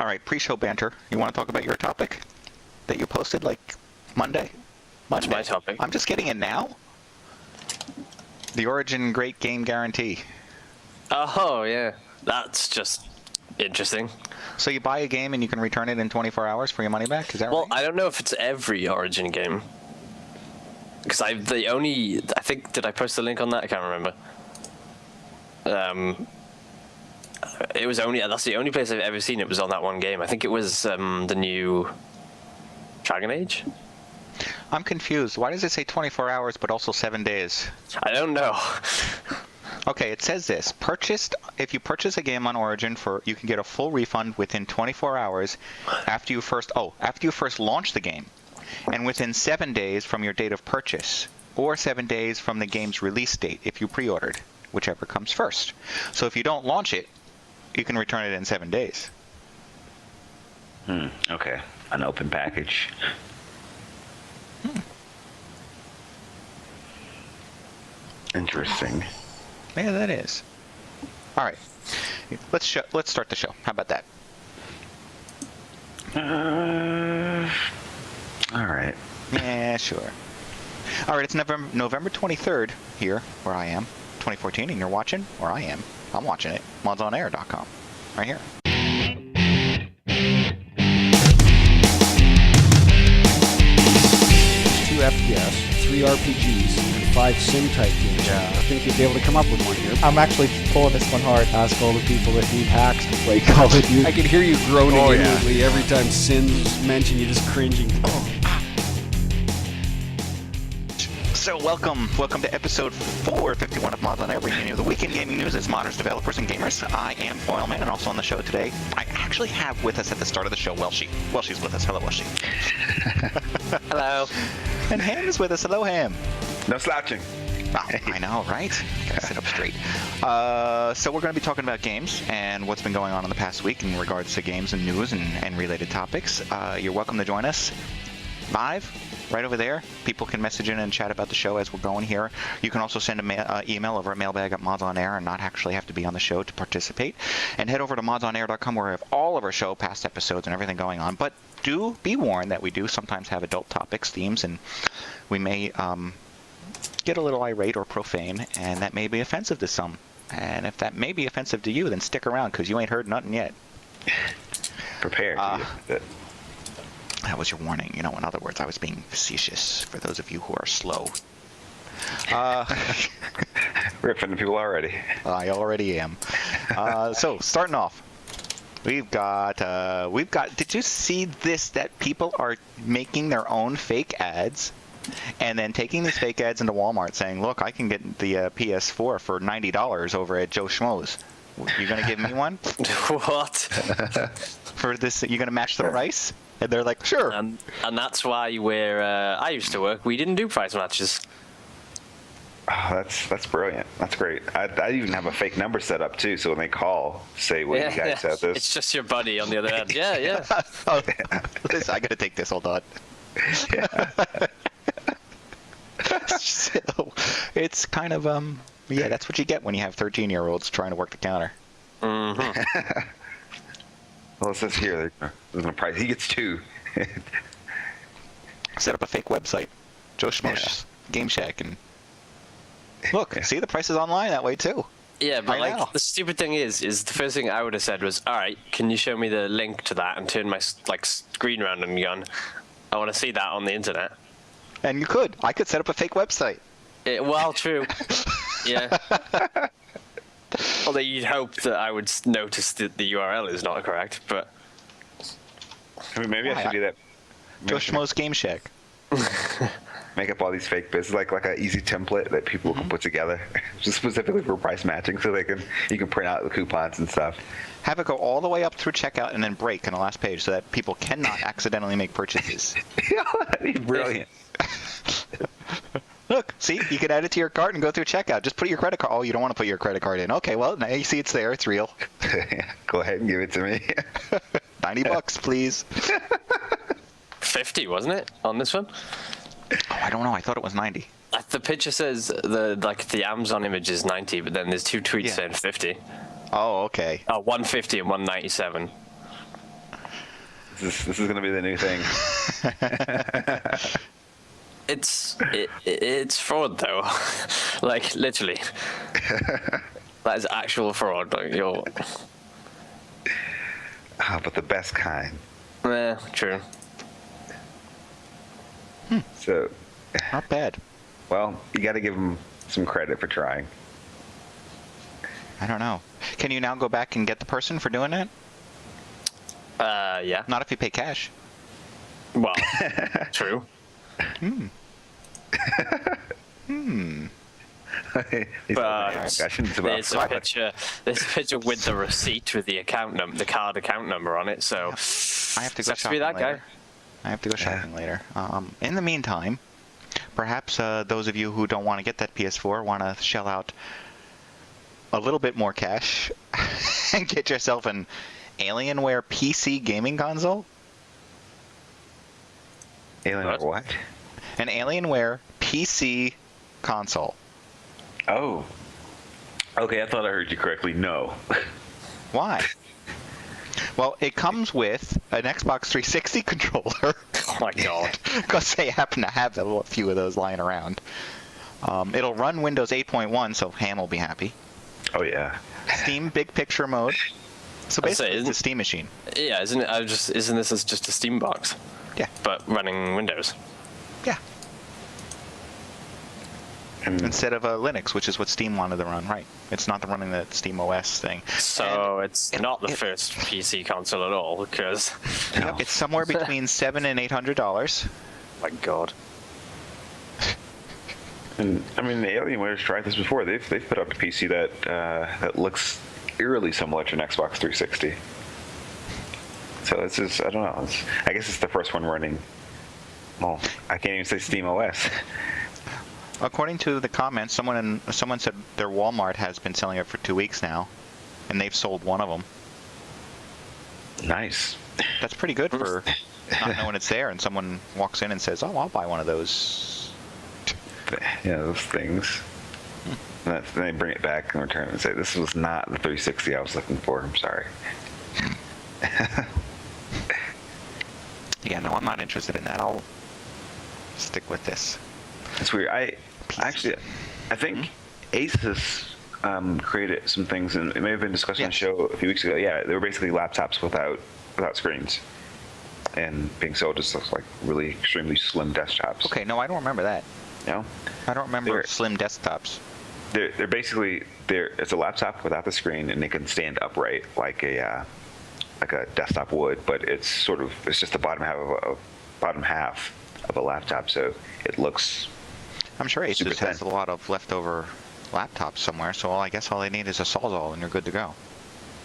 All right, pre-show banter. You want to talk about your topic that you posted like Monday? What's my topic? I'm just getting it now. The Origin Great Game Guarantee. Oh, yeah. That's just interesting. So you buy a game and you can return it in 24 hours for your money back? Is that right? Well, I don't know if it's every Origin game. Because I think, did I post the link on that? I can't remember. It was that's the only place I've ever seen it was on that one game. I think it was the new Dragon Age. I'm confused. Why does it say 24 hours but also 7 days? I don't know. Okay, it says this. If you purchase a game on Origin, you can get a full refund within 24 hours after you first launch the game, and within 7 days from your date of purchase, or 7 days from the game's release date if you pre-ordered, whichever comes first. So if you don't launch it, you can return it in 7 days. Okay. An open package. Interesting. Yeah, that is. All right. Let's start the show. How about that? All right. Yeah, sure. All right, it's November 23rd here, where I am, 2014, and you're watching, where I am. I'm watching it, MODSonair.com, right here. 2 FPS, 3 RPGs, and 5 sim-type games. Yeah. I think you'd be able to come up with one here. I'm actually pulling this one hard. Ask all the people that need hacks to play Call of Duty. I can hear you groaning inwardly every time Sin's mentioned. You're just cringing. So welcome to episode 451 of MODSonair, bringing you the weekend gaming news as modders, developers, and gamers. I am Foilman, and also on the show today, I actually have with us at the start of the show, Welshie. Welshie's with us. Hello, Welshie. Hello. And Ham is with us. Hello, Ham. No slouching. Oh, I know, right? Gotta sit up straight. So we're going to be talking about games and what's been going on in the past week in regards to games and news and related topics. You're welcome to join us live right over there. People can message in and chat about the show as we're going here. You can also send an email over at mailbag at MODSonair and not actually have to be on the show to participate. And head over to MODSonair.com where we have all of our show, past episodes, and everything going on. But do be warned that we do sometimes have adult topics, themes, and we may get a little irate or profane, and that may be offensive to some. And if that may be offensive to you, then stick around, because you ain't heard nothing yet. Prepare. That was your warning. You know, in other words, I was being facetious for those of you who are slow. Ripping the people already. I already am. So, starting off, we've got, did you see this, that people are making their own fake ads and then taking these fake ads into Walmart saying, look, I can get the PS4 for $90 over at Joe Schmo's. You going to give me one? What? For this, you're going to match the price? And they're like, sure. And that's why where I used to work, we didn't do price matches. Oh, that's brilliant. That's great. I even have a fake number set up too, so when they call, say, "Well, you guys have this." It's just your buddy on the other end. Yeah. Oh, listen, I gotta take this. Hold on. So, it's kind of yeah, that's what you get when you have 13-year-olds trying to work the counter. Mm-hmm. Well, it says here, there's no price. He gets 2. Set up a fake website, Joe Schmo's Game Shack, and look, see, the price is online that way too. Yeah, but right now. The stupid thing is the first thing I would have said was, all right, can you show me the link to that and turn my screen around and gone, I want to see that on the internet. And you could. I could set up a fake website. Well, true. Yeah. Although you'd hope that I would notice that the URL is not correct, but... I mean, maybe I should do that. Joe Schmo's Game Shack. Make up all these fake business, like an easy template that people can put together, just specifically for price matching, so you can print out the coupons and stuff. Have it go all the way up through checkout and then break on the last page so that people cannot accidentally make purchases. Yeah, that'd be brilliant. Look, see, you can add it to your cart and go through checkout. Just put your credit card. Oh, you don't want to put your credit card in. Okay, well, now you see it's there. It's real. Go ahead and give it to me. $90, please. 50, wasn't it, on this one? Oh, I don't know. I thought it was 90. The picture says the Amazon image is 90, but then there's 2 tweets saying 50. Oh, okay. 150 and 197. This is going to be the new thing. It's fraud though, like literally. That is actual fraud. Like you're. But the best kind. Yeah, true. So. Not bad. Well, you got to give them some credit for trying. I don't know. Can you now go back and get the person for doing that? Yeah. Not if you pay cash. Well, true. But there's a picture with the receipt with the account number, the card account number on it. So I have to go to be that shopping later. guy. I have to go shopping later. In the meantime, perhaps those of you who don't want to get that PS4 want to shell out a little bit more cash and get yourself an Alienware PC gaming console. Alienware what? An Alienware PC console. Oh. Okay, I thought I heard you correctly. No. Why? Well, it comes with an Xbox 360 controller. Oh my god. Because they happen to have a few of those lying around. It'll run Windows 8.1, so Han will be happy. Oh yeah. Steam Big Picture mode. So basically, it's a Steam machine. Yeah, isn't this just a Steam box? Yeah. But running Windows. Yeah. And Instead of Linux, which is what Steam wanted to run, right? It's not running the Steam OS thing. So it's not the first PC console at all, because It's somewhere between $700 and $800. my god. And I mean, the Alienware's tried this before. They've put out a PC that looks eerily similar to an Xbox 360. So this is, I don't know. I guess it's the first one running. Well, I can't even say Steam OS. According to the comments, someone said their Walmart has been selling it for 2 weeks now, and they've sold one of them. Nice. That's pretty good for not knowing it's there, and someone walks in and says, "Oh, I'll buy one of those." Yeah, those things. And then they bring it back and return it and say, "This was not the 360 I was looking for. I'm sorry." Yeah, no, I'm not interested in that. I'll stick with this. It's weird. I think Asus created some things, and it may have been discussed on the show a few weeks ago. Yeah, they were basically laptops without screens, and being sold as like really extremely slim desktops. Okay, no, I don't remember that. No, I don't remember slim desktops. They're basically it's a laptop without the screen, and they can stand upright like a desktop would, but it's just the bottom half of a laptop, so it looks. I'm sure Asus super has a lot of leftover laptops somewhere, so I guess all they need is a Sawzall, and you're good to go.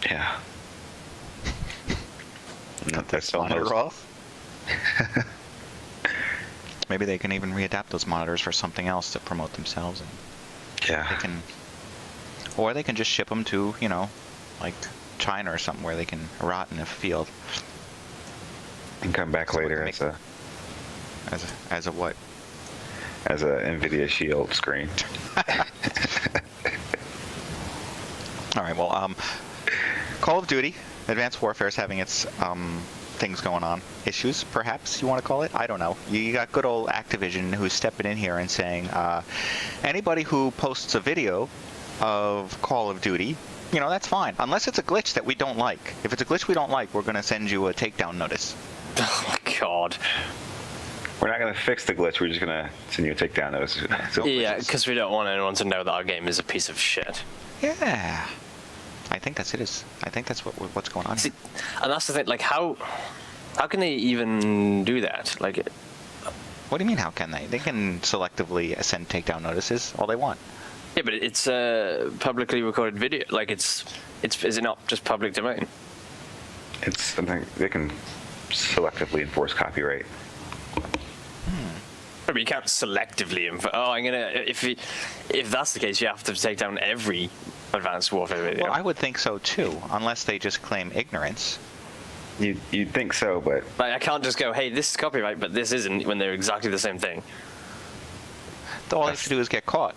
Yeah. Cut this monitor off. Maybe they can even readapt those monitors for something else to promote themselves, and they can just ship them to, like China or something where they can rot in a field. And come back later as a what? As a NVIDIA Shield screen. All right. Well, Call of Duty: Advanced Warfare is having its things going on, issues, perhaps you want to call it. I don't know. You got good old Activision who's stepping in here and saying, anybody who posts a video of Call of Duty, that's fine, unless it's a glitch that we don't like. If it's a glitch we don't like, we're going to send you a takedown notice. Oh my god. We're not going to fix the glitch. We're just going to send you a takedown notice. Yeah, because we don't want anyone to know that our game is a piece of shit. Yeah. I think that's it. I think that's what's going on. See, and that's the thing. Like, how can they even do that? Like, what do you mean? How can they? They can selectively send takedown notices all they want. Yeah, but it's a publicly recorded video. Like, is it not just public domain? It's something they can selectively enforce copyright. But you can't selectively if that's the case, you have to take down every Advanced Warfare video. Well, I would think so too, unless they just claim ignorance. You'd think so, but like, I can't just go, hey, this is copyright, but this isn't, when they're exactly the same thing. All they have to do is get caught,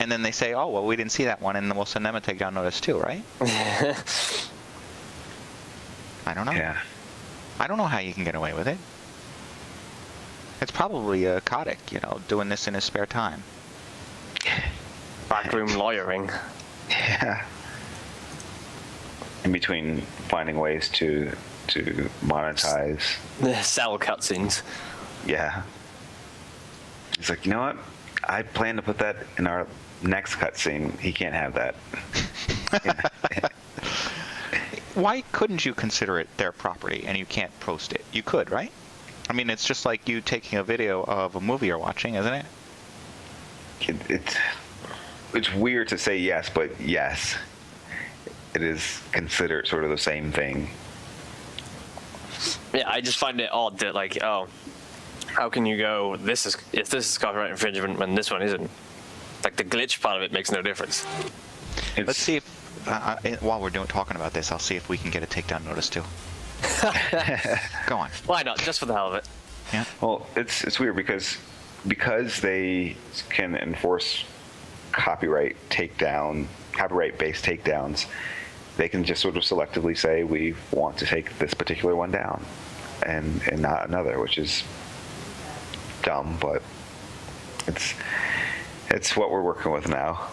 and then they say, oh well, we didn't see that one, and then we'll send them a takedown notice too, right? I don't know. Yeah. I don't know how you can get away with it. It's probably a Kotick, doing this in his spare time. Backroom lawyering. Yeah. In between finding ways to monetize. Sell cutscenes. Yeah. He's like, you know what? I plan to put that in our next cutscene. He can't have that. Why couldn't you consider it their property and you can't post it? You could, right? I mean, it's just like you taking a video of a movie you're watching, isn't it? It's weird to say yes, but yes. It is considered sort of the same thing. Yeah, I just find it odd that, like, oh, how can you go, if this is copyright infringement when this one isn't? Like, the glitch part of it makes no difference. Let's see if, while we're talking about this, I'll see if we can get a takedown notice too. Go on. Why not? Just for the hell of it. Yeah. Well, it's weird because they can enforce copyright-based takedowns. They can just sort of selectively say we want to take this particular one down, and not another, which is dumb, but it's what we're working with now.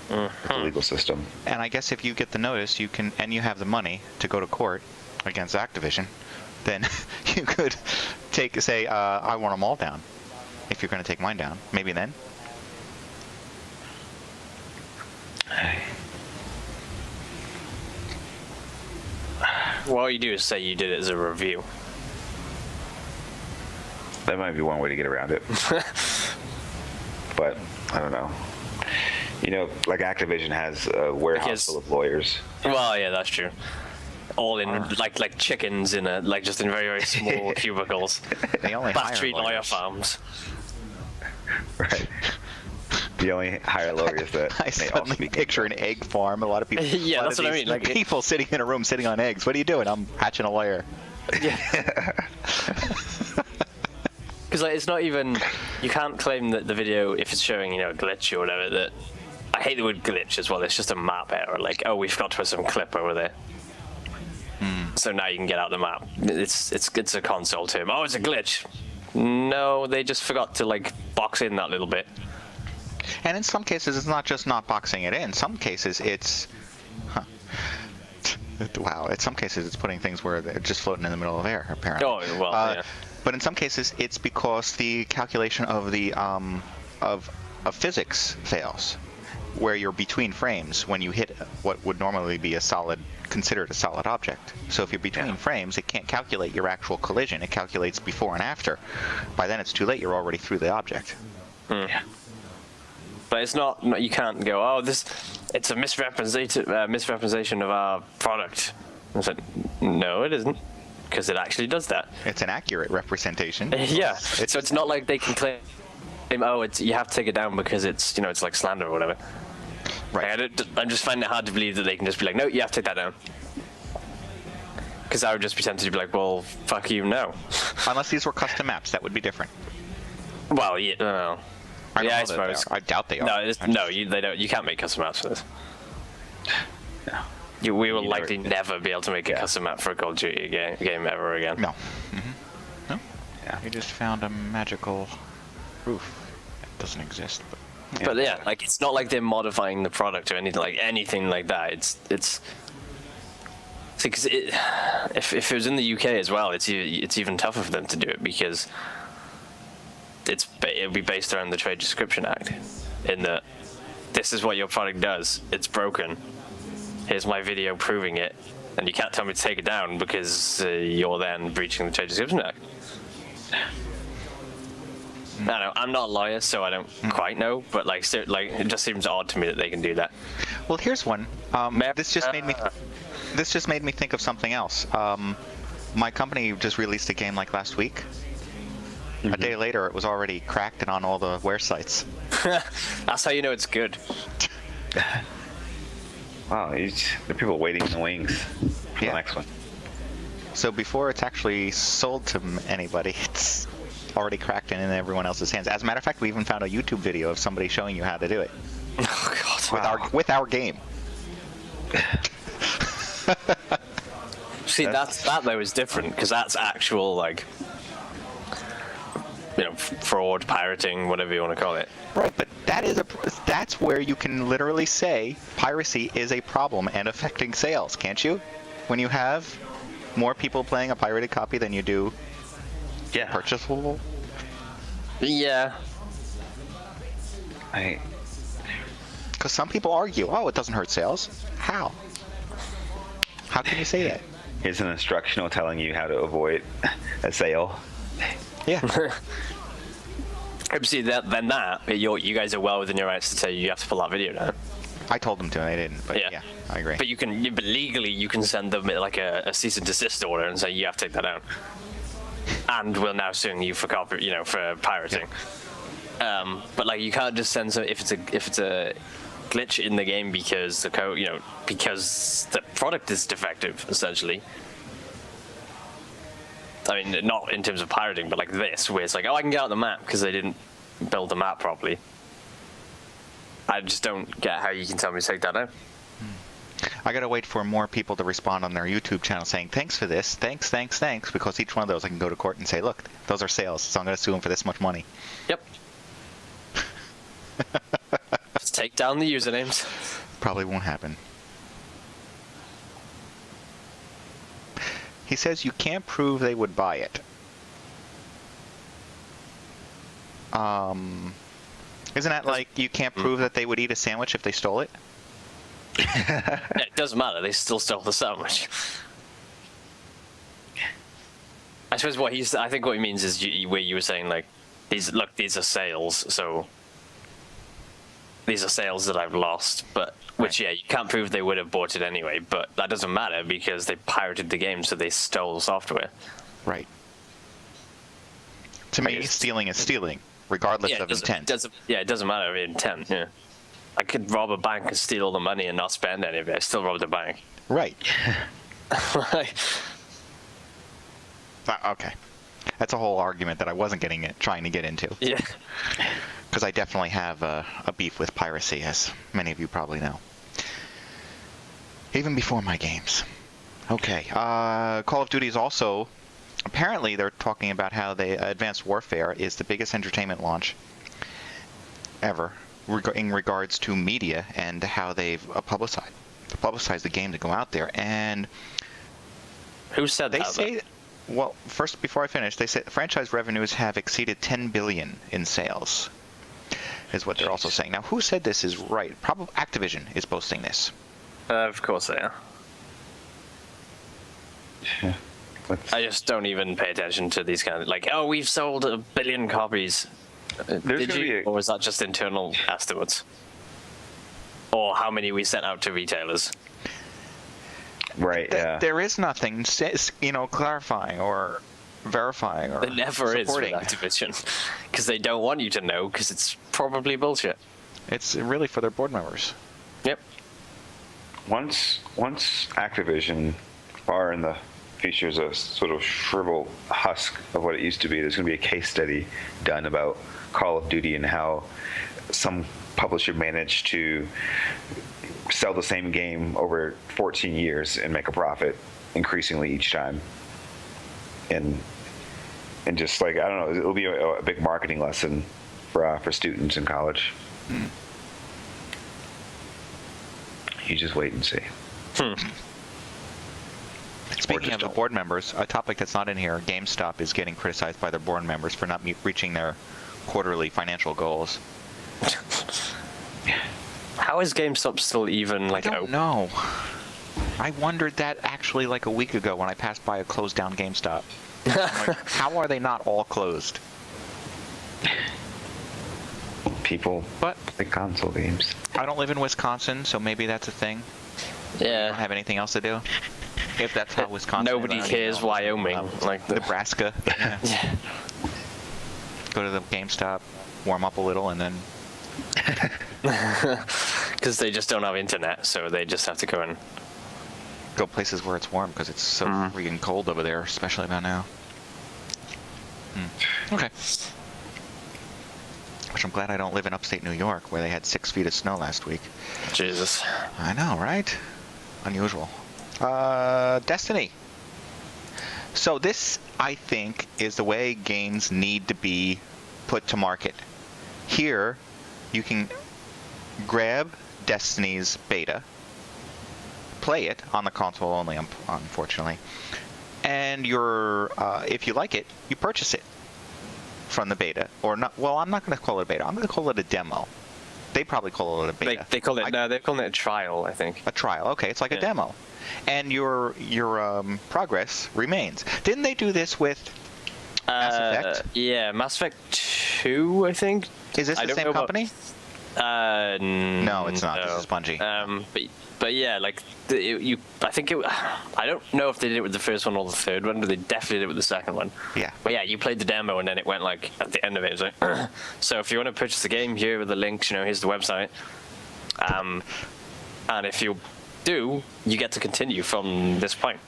Mm-hmm. The legal system. And I guess if you get the notice, you can, and you have the money to go to court against Activision, then you could say, I want them all down. If you're going to take mine down, maybe then. Well, all you do is say you did it as a review. That might be one way to get around it. But I don't know. Like Activision has a warehouse full of lawyers. Well, yeah, that's true. All in like chickens in just in very, very small cubicles. They only Battery hire lawyer lawyers. farms. Right. The only hire lawyers that I may suddenly also be picture an egg farm. A lot of people. Yeah, that's what I mean. Like people sitting in a room sitting on eggs. What are you doing? I'm hatching a lawyer. Yeah. Because it's not even. You can't claim that the video, if it's showing a glitch or whatever, that. I hate the word glitch as well. It's just a map error. Like, oh, we forgot to put some clip over there. So now you can get out the map. It's a console term. Oh, it's a glitch. No, they just forgot to box in that little bit. And in some cases, it's not just not boxing it in. Some cases, it's wow. In some cases, it's putting things where they're just floating in the middle of air. Apparently. Oh well, yeah. But in some cases, it's because the calculation of the of physics fails, where you're between frames when you hit what would normally be considered a solid object. So if you're between frames, it can't calculate your actual collision. It calculates before and after. By then, it's too late. You're already through the object. Yeah. But it's not. You can't go. Oh, it's a misrepresentation of our product. I said, no, it isn't, because it actually does that. It's an accurate representation. Yeah. So it's not like they can claim, oh, you have to take it down because it's it's like slander or whatever. Right. I'm just finding it hard to believe that they can just be like, no, you have to take that down. Because I would just be tempted to be like, well, fuck you, no. Unless these were custom maps, that would be different. Well, yeah, no. I don't Yeah, know I that they suppose. are. I doubt they are. No, they don't. You can't make custom maps for this. No. We will likely never be able to make a custom map for a Call of Duty game ever again. No. No. Yeah. You just found a magical roof that doesn't exist. But yeah, it's not like they're modifying the product or anything like that. It's because if it was in the UK as well, it's even tougher for them to do it because it'll be based around the Trade Description Act, in that this is what your product does. It's broken. Here's my video proving it, and you can't tell me to take it down because you're then breaching the Trade Description Act. I don't know. I'm not a lawyer, so I don't quite know, but it just seems odd to me that they can do that. Well, here's one. This just made me think of something else. My company just released a game last week. A day later, it was already cracked and on all the Ware sites. That's how you know it's good. Wow, there are people waiting in the wings for the next one. So before it's actually sold to anybody, it's already cracked and in everyone else's hands. As a matter of fact, we even found a YouTube video of somebody showing you how to do it. Oh God! With our game. see, that though is different because that's actual like, fraud, pirating, whatever you want to call it. Right, but that's where you can literally say piracy is a problem and affecting sales, can't you? When you have more people playing a pirated copy than you do purchasable. Yeah. Because some people argue, oh, it doesn't hurt sales. How? How can you say that? Here's an instructional telling you how to avoid a sale. Yeah. See, you guys are well within your rights to say you have to pull that video down. I told them to, and they didn't. But yeah, I agree. But but legally, you can send them like a cease and desist order and say you have to take that down, and we'll now sue you for for pirating. Yeah. But like, you can't just send if it's a glitch in the game because the code, because the product is defective, essentially. I mean, not in terms of pirating, but like this, where it's like, oh, I can get out the map because they didn't build the map properly. I just don't get how you can tell me to take that out. I gotta wait for more people to respond on their YouTube channel saying, thanks for this, thanks, because each one of those I can go to court and say, look, those are sales, so I'm gonna sue them for this much money. Yep. Just take down the usernames. Probably won't happen. He says you can't prove they would buy it. Isn't that like you can't prove that they would eat a sandwich if they stole it? It doesn't matter. They still stole the sandwich. I suppose I think what he means is where you were saying like, these are sales, so these are sales that I've lost, but which you can't prove they would have bought it anyway, but that doesn't matter because they pirated the game, so they stole the software. Right. To me, stealing is stealing, regardless of intent. It doesn't matter of intent. Yeah, I could rob a bank and steal all the money and not spend any of it. I still robbed the bank. Right. Okay. That's a whole argument that I wasn't trying to get into. Yeah. Because I definitely have a beef with piracy, as many of you probably know. Even before my games. Okay. Call of Duty is also... Apparently, they're talking about how Advanced Warfare is the biggest entertainment launch ever in regards to media and how they've publicized the game to go out there. And who said that? They say... Well, first, before I finish, they say franchise revenues have exceeded $10 billion in sales, is what they're also saying. Now, who said this is right? Probably Activision is boasting this. Of course they are. I just don't even pay attention to these kind of, like, oh, we've sold 1 billion copies. Did you? Or was that just internal estimates? Or how many we sent out to retailers? Right, yeah. There is nothing, clarifying or verifying or There never supporting. is with Activision, because they don't want you to know, because it's probably bullshit. It's really for their board members. Yep. Once Activision, far in the future, is a sort of shriveled husk of what it used to be, there's going to be a case study done about Call of Duty and how some publisher managed to sell the same game over 14 years and make a profit increasingly each time. And just like, I don't know, it'll be a big marketing lesson for students in college. You just wait and see. Speaking of the board members, a topic that's not in here, GameStop is getting criticized by their board members for not reaching their quarterly financial goals. How is GameStop still even like open? I don't know. I wondered that actually like a week ago when I passed by a closed down GameStop. Like, how are they not all closed? People like console games. I don't live in Wisconsin, so maybe that's a thing. Yeah. I don't have anything else to do. If that's how Wisconsin Nobody cares Wyoming. Like Nebraska. Yeah. Go to the GameStop, warm up a little, and then... Because they just don't have internet, so they just have to go and... Go places where it's warm, because it's so freaking cold over there, especially about now. Okay. Which I'm glad I don't live in upstate New York, where they had 6 feet of snow last week. Jesus. I know, right? Unusual. Destiny. So this, I think, is the way games need to be put to market. Here, you can grab Destiny's beta, play it on the console only, unfortunately, and if you like it, you purchase it from the beta, or not. Well, I'm not going to call it a beta. I'm going to call it a demo. They probably call it a beta. They call it they're calling it a trial, I think. A trial. Okay, it's like a demo, and your progress remains. Didn't they do this with Mass Effect? Yeah, Mass Effect 2, I think. Is this the same company? No, it's not. This is Bungie. But yeah, like I don't know if they did it with the first one or the third one, but they definitely did it with the second one. Yeah. But yeah, you played the demo and then it went like at the end of it, it was like, so if you want to purchase the game, here are the links. Here's the website. And if you do, you get to continue from this point.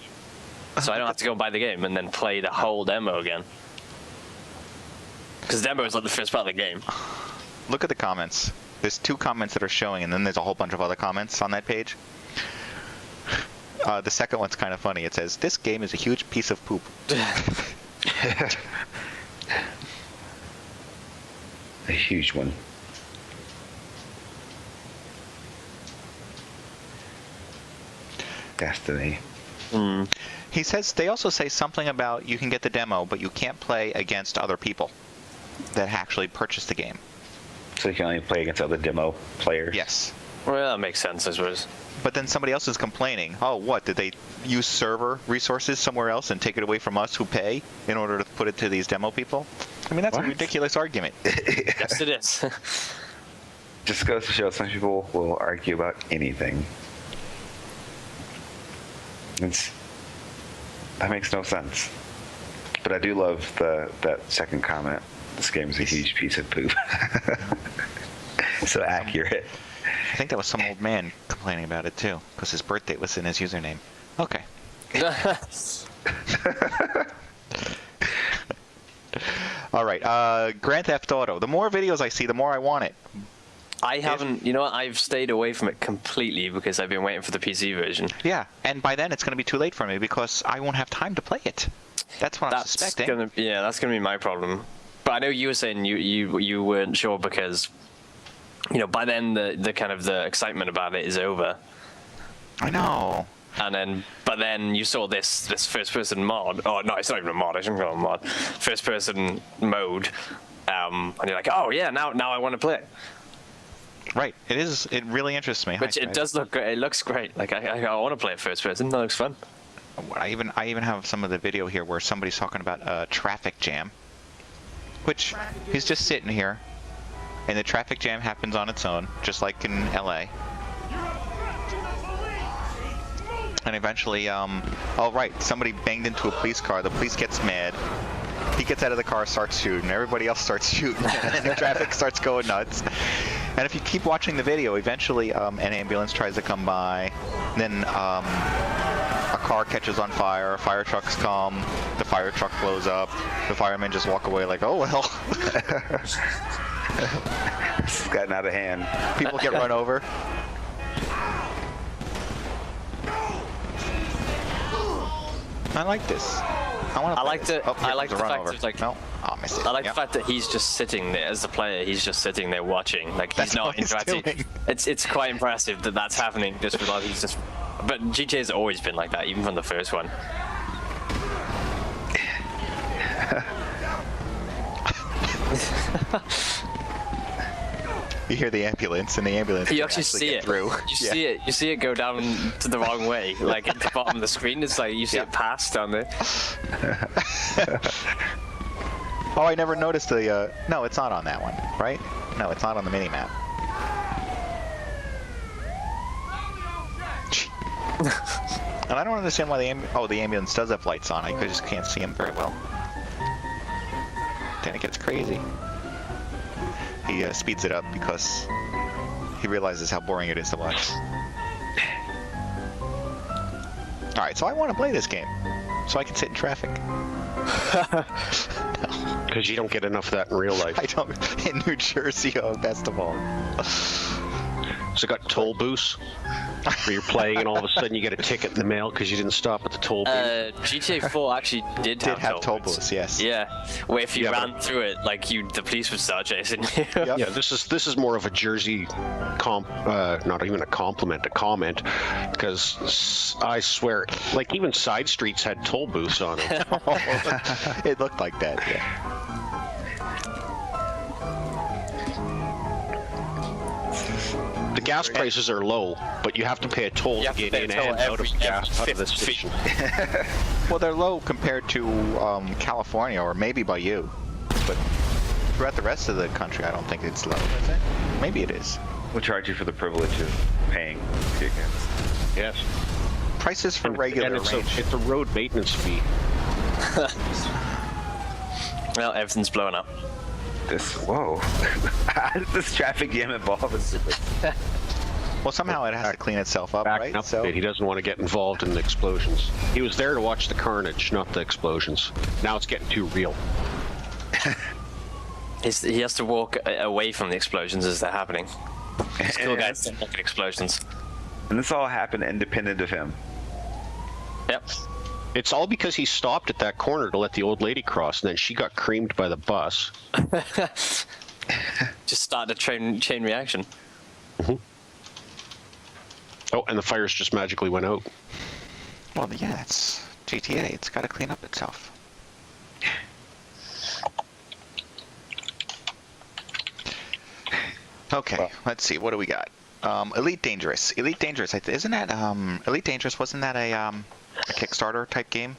So I don't have to go buy the game and then play the whole demo again. Because the demo is like the first part of the game. Look at the comments. There's 2 comments that are showing, and then there's a whole bunch of other comments on that page. The second one's kind of funny. It says, "This game is a huge piece of poop." A huge one. Destiny. He says, they also say something about you can get the demo, but you can't play against other people that actually purchased the game. So you can only play against other demo players? Yes. Well, that makes sense, I suppose. But then somebody else is complaining. Oh, what? Did they use server resources somewhere else and take it away from us who pay in order to put it to these demo people? I mean, that's a ridiculous argument. Yes, it is. Just goes to show some people will argue about anything. That makes no sense. But I do love that second comment. This game is a huge piece of poop. So accurate. I think that was some old man complaining about it too, because his birth date was in his username. Okay. All right. Grand Theft Auto. The more videos I see, the more I want it. I haven't, I've stayed away from it completely because I've been waiting for the PC version. Yeah, and by then it's going to be too late for me because I won't have time to play it. That's what I'm suspecting. That's going to be my problem. But I know you were saying you weren't sure because, by then the kind of the excitement about it is over. I know. But then you saw this first-person mod. Oh no, it's not even a mod. I shouldn't call it a mod. First-person mode, and you're like, oh yeah, now I want to play it. Right. It is. It really interests me. Which it does look great. It looks great. Like I want to play it first-person. That looks fun. I even have some of the video here where somebody's talking about a traffic jam, which he's just sitting here, and the traffic jam happens on its own, just like in LA. And eventually, oh right, somebody banged into a police car. The police gets mad. He gets out of the car, starts shooting. Everybody else starts shooting, and the traffic starts going nuts. And if you keep watching the video, eventually an ambulance tries to come by. Then a car catches on fire. Fire trucks come. The fire truck blows up. The firemen just walk away like, oh well. It's gotten out of hand. People get run over. I like this. I like the fact that the fact that he's just sitting there as the player. He's just sitting there watching. Like he's not interacting. It's quite impressive that that's happening. Just because he's just. But GTA's always been like that, even from the first one. You hear the ambulance, and the ambulance. You actually see it through. You see it go down to the wrong way, like at the bottom of the screen. It's like you see it pass down there. Oh, I never noticed the. No, it's not on that one, right? No, it's not on the mini map. And I don't understand why the ambulance does have lights on. I just can't see him very well. Then it gets crazy. He speeds it up because he realizes how boring it is to watch. Alright, so I want to play this game. So I can sit in traffic. Because you don't get enough of that in real life. I don't. In New Jersey, best of all. So it got toll booths where you're playing and all of a sudden you get a ticket in the mail because you didn't stop at the toll booth. GTA 4 actually did have toll booths. Yes. Yeah, where if you ran through it, like the police would start chasing you. Yep. Yeah, this is more of a Jersey not even a compliment, a comment, because I swear, like even side streets had toll booths on them. It looked like that, yeah. The gas prices are low, but you have to pay a toll to get in and out of the station. Well, they're low compared to California, or maybe by you, but throughout the rest of the country, I don't think it's low, is it? Maybe it is. We'll charge you for the privilege of paying tickets. Yes. Prices for regular and range. it's a road maintenance fee. Well, everything's blowing up. Whoa. How did this traffic jam involve us? Well, somehow it has to clean itself up, right? Up a bit. He doesn't want to get involved in the explosions. He was there to watch the carnage, not the explosions. Now it's getting too real. He has to walk away from the explosions as they're happening. These cool guys don't look at explosions. And this all happened independent of him. Yep. It's all because he stopped at that corner to let the old lady cross, and then she got creamed by the bus. Just start a chain reaction. Mm-hmm. Oh, and the fires just magically went out. Well, yeah, it's GTA. It's got to clean up itself. Okay, well, let's see. What do we got? Elite Dangerous. Elite Dangerous. Isn't that Elite Dangerous? Wasn't that a Kickstarter type game?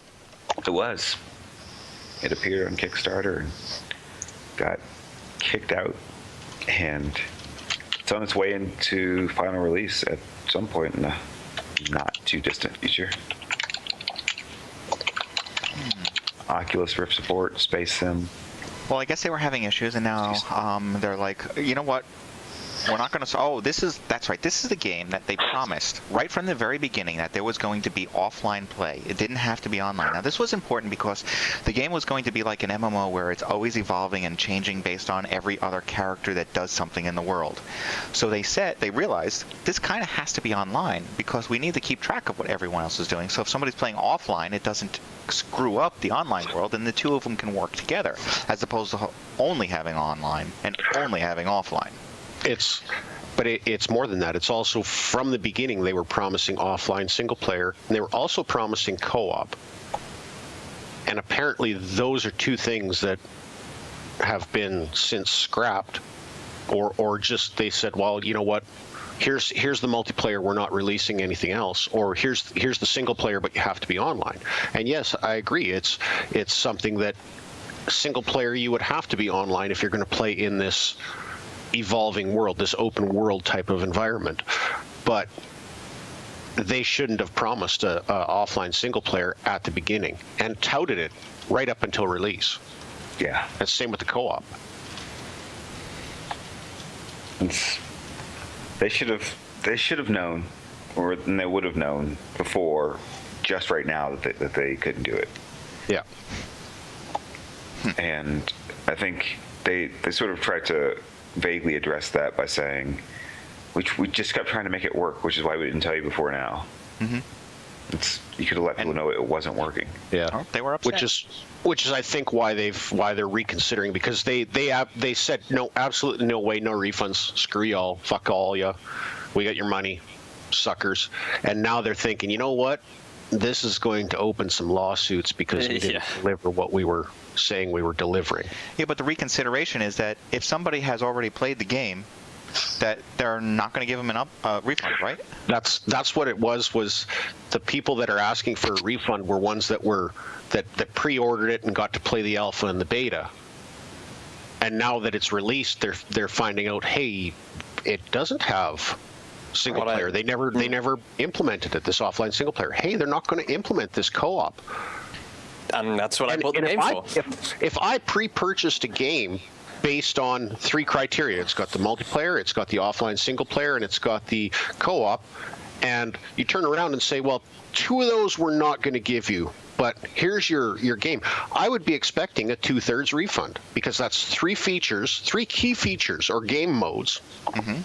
It was. It appeared on Kickstarter and got kicked out, and it's on its way into final release at some point in the not too distant future. Oculus Rift support, Space Sim. Well, I guess they were having issues, and now they're like, you know what? We're not going to. Oh, that's right. This is the game that they promised right from the very beginning that there was going to be offline play. It didn't have to be online. Now, this was important because the game was going to be like an MMO where it's always evolving and changing based on every other character that does something in the world. So they realized this kind of has to be online because we need to keep track of what everyone else is doing. So if somebody's playing offline, it doesn't screw up the online world, and the two of them can work together, as opposed to only having online and only having offline. It's more than that. It's also from the beginning they were promising offline single player, and they were also promising co-op. And apparently those are two things that have been since scrapped, or just they said, well, you know what? Here's the multiplayer. We're not releasing anything else. Or here's the single player, but you have to be online. And yes, I agree. It's something that single player you would have to be online if you're going to play in this evolving world, this open world type of environment. But they shouldn't have promised a offline single player at the beginning and touted it right up until release. Yeah. And same with the co-op. They should have known, or they would have known before, just right now that they couldn't do it. Yeah. And I think they sort of tried to vaguely address that by saying, which we just kept trying to make it work, which is why we didn't tell you before now. Mm-hmm. You could have let people know it wasn't working. Yeah, oh, they were upset. Which is I think why they're reconsidering, because they said no, absolutely no way, no refunds, screw y'all, fuck all ya, we got your money, suckers. And now they're thinking, you know what, this is going to open some lawsuits because we didn't deliver what we were saying we were delivering. Yeah, but the reconsideration is that if somebody has already played the game, that they're not going to give them a refund, right? That's what it was the people that are asking for a refund were ones that pre-ordered it and got to play the alpha and the beta. And now that it's released, they're finding out, hey, it doesn't have single player. They never implemented it, this offline single player. Hey, they're not going to implement this co-op. And that's what I bought the game for. If I pre-purchased a game based on 3 criteria, it's got the multiplayer, it's got the offline single player, and it's got the co-op, and you turn around and say, well, 2 of those we're not going to give you, but here's your game, I would be expecting a 2/3 refund, because that's 3 key features or game modes. Mm-hmm.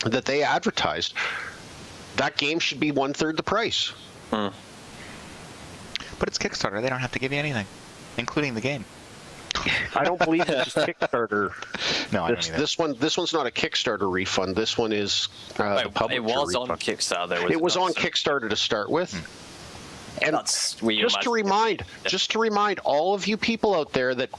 that they advertised, that game should be 1/3 the price. But it's Kickstarter. They don't have to give you anything, including the game. I don't believe it's just Kickstarter. No, I don't either. This one's not a Kickstarter refund. This one is the publisher It was refund. on Kickstarter. It was on Kickstarter to start with. And That's where you just to remind all of you people out there that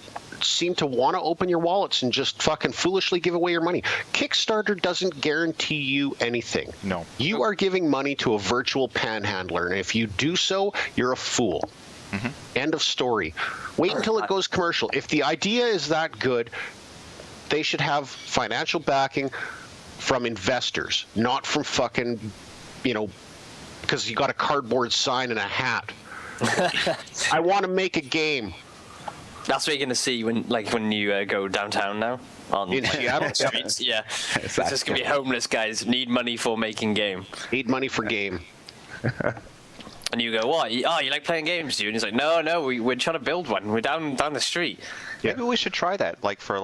seem to want to open your wallets and just fucking foolishly give away your money. Kickstarter doesn't guarantee you anything. No. You are giving money to a virtual panhandler, and if you do so, you're a fool. End of story. Wait until it goes commercial. If the idea is that good, they should have financial backing from investors, not from fucking, because you got a cardboard sign and a hat. I want to make a game. That's what you're gonna see when you go downtown now on In Seattle? streets. Yeah, it's just gonna be homeless guys need money for making game. Need money for game. And you go, what? You like playing games, do you? And he's like, no, we're trying to build one. We're down the street. Maybe we should try that, for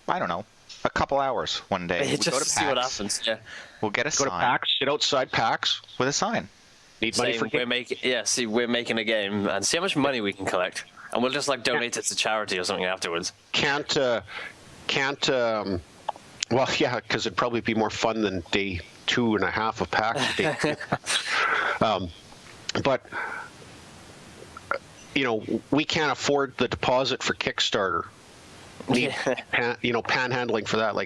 I don't know, a couple hours one day. Just go to to see what PAX. happens. Yeah. We'll get a Go to sign PAX, sit outside PAX, with a sign. need money for Saying game. we're making a game and see how much money we can collect. And we'll just donate it to charity or something afterwards. Well, yeah, because it'd probably be more fun than day 2.5 of PAX. But we can't afford the deposit for Kickstarter. Panhandling for that,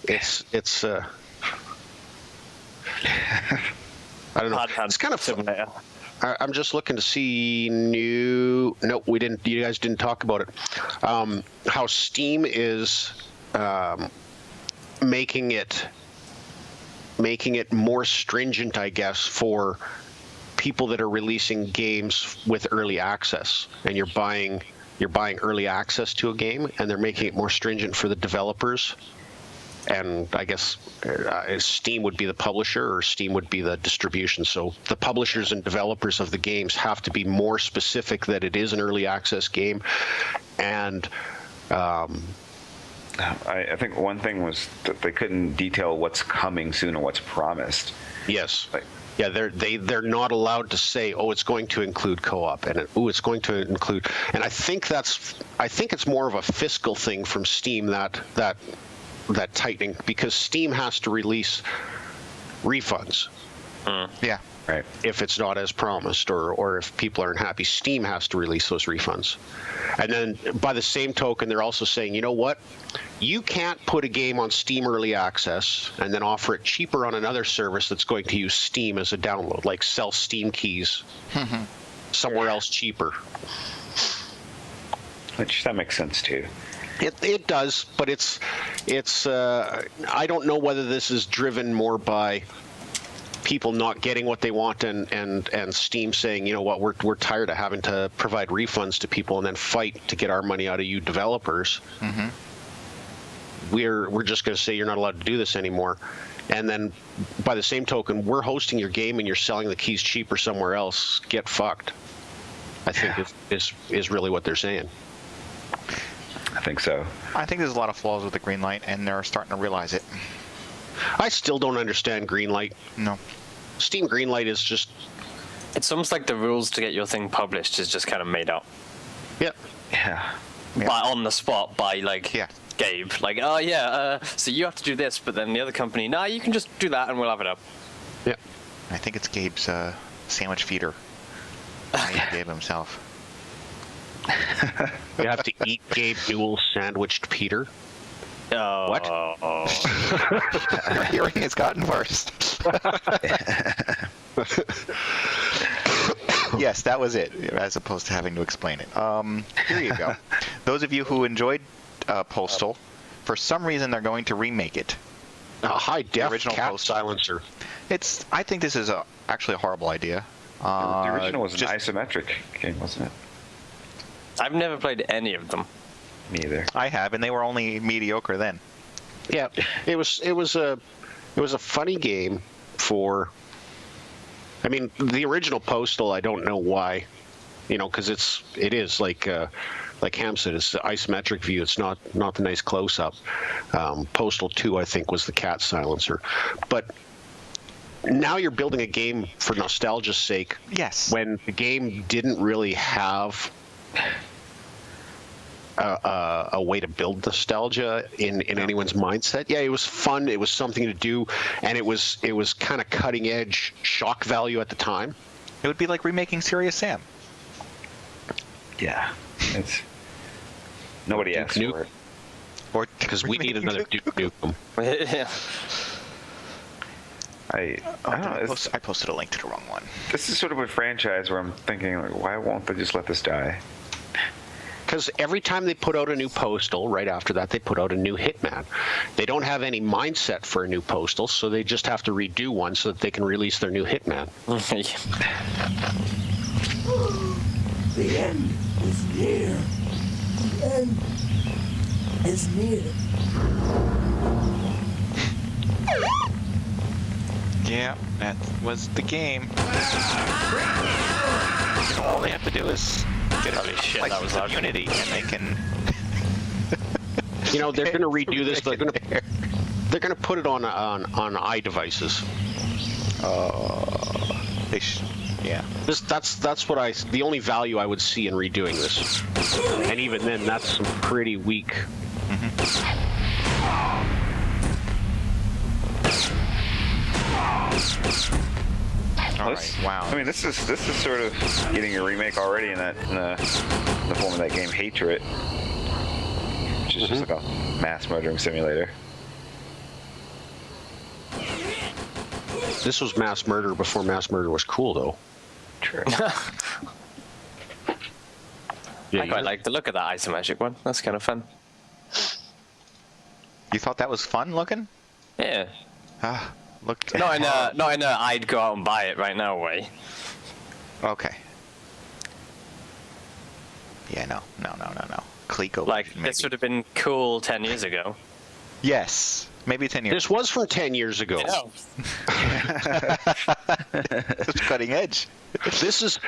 it's I don't know. It's kind of fun. I'm just looking to see No, we didn't. You guys didn't talk about it. How Steam is making it more stringent, I guess, for people that are releasing games with early access, and you're buying early access to a game, and they're making it more stringent for the developers. And I guess Steam would be the publisher, or Steam would be the distribution. So the publishers and developers of the games have to be more specific that it is an early access game. And I think one thing was that they couldn't detail what's coming soon or what's promised. yes, yeah, they're not allowed to say, oh, it's going to include co-op, and it's going to include. And I think it's more of a fiscal thing from Steam that tightening, because Steam has to release refunds. Yeah. Right. If it's not as promised, or if people aren't happy, Steam has to release those refunds. And then by the same token, they're also saying, you know what? You can't put a game on Steam Early Access and then offer it cheaper on another service that's going to use Steam as a download, like sell Steam keys somewhere else cheaper. Which that makes sense too. It does, but it's I don't know whether this is driven more by people not getting what they want and Steam saying, you know what, we're tired of having to provide refunds to people and then fight to get our money out of you developers. We're just going to say you're not allowed to do this anymore. And then by the same token, we're hosting your game and you're selling the keys cheaper somewhere else. Get fucked, I think is really what they're saying. I think so. I think there's a lot of flaws with the green light, and they're starting to realize it. I still don't understand Greenlight. No. Steam Greenlight is just... It's almost like the rules to get your thing published is just kind of made up. Yeah. Yeah. On the spot by Gabe. So you have to do this, but then the other company, nah, you can just do that and we'll have it up. Yeah. I think it's Gabe's sandwich feeder. Gabe himself. You have to eat Gabe Newell's sandwiched Peter. Oh. What? Your hearing has gotten worse. Yes, that was it, as opposed to having to explain it. Here you go. Those of you who enjoyed Postal, for some reason they're going to remake it. A high-def original cat Postal. silencer. I think this is actually a horrible idea. The original was an isometric game, wasn't it? I've never played any of them. Me either. I have, and they were only mediocre then. Yeah, it was a funny game for. I mean, the original Postal. I don't know why because it is like Ham said, it's the isometric view. It's not the nice close-up. Postal 2, I think, was the cat silencer. But now you're building a game for nostalgia's sake. Yes. When the game didn't really have a way to build nostalgia in anyone's mindset. Yeah, it was fun. It was something to do, and it was kind of cutting edge shock value at the time. It would be like remaking Serious Sam. Yeah, it's nobody Duke asked Nukem. for it. Or Because we need another Duke Nukem. Yeah. I don't know. I posted a link to the wrong one. This is sort of a franchise where I'm thinking, like, why won't they just let this die? Because every time they put out a new Postal, right after that they put out a new Hitman. They don't have any mindset for a new Postal, so they just have to redo one so that they can release their new Hitman. The end is near. The end is near. Yeah, that was the game. All they have to do is get a license of Unity, and they can. They're going to redo this. They're going to put it on iDevices. Yeah. That's what the only value I would see in redoing this, and even then, that's pretty weak. All right. Wow. I mean, this is sort of getting a remake already in the form of that game Hatred, which is just like a mass murdering simulator. This was mass murder before mass murder was cool, though. True. Yeah, I quite like the look of that isometric one. That's kind of fun. You thought that was fun looking? Yeah. Look. Not in a I'd go out and buy it right now way. Okay. Yeah, no. Clico. Like, this would have been cool 10 years ago. Yes. Maybe 10 years. This was from 10 years ago. It's cutting edge. This is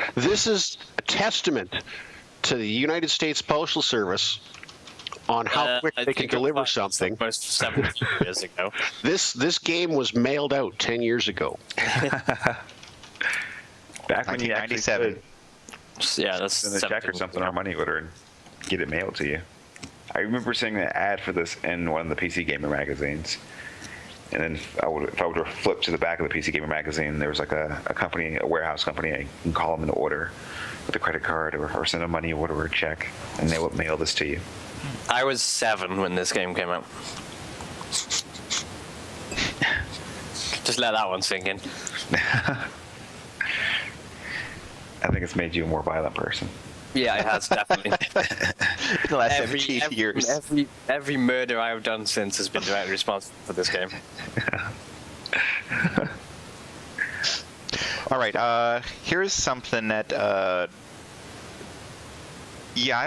a testament to the United States Postal Service on how quick they can deliver something. Almost 17 years ago. This game was mailed out 10 years ago. Back when you actually could Yeah, that's send a check or something on money order and get it mailed to you. I remember seeing the ad for this in one of the PC Gamer magazines. And then if I would have flipped to the back of the PC Gamer magazine, there was like a company, a warehouse company, I can call them in order with a credit card or send a money order or a check, and they would mail this to you. I was 7 when this game came out. Just let that one sink in. I think it's made you a more violent person. Yeah, it has, definitely. The last 17 years. Every murder I've done since has been directly responsible for this game. All right, here's something that, I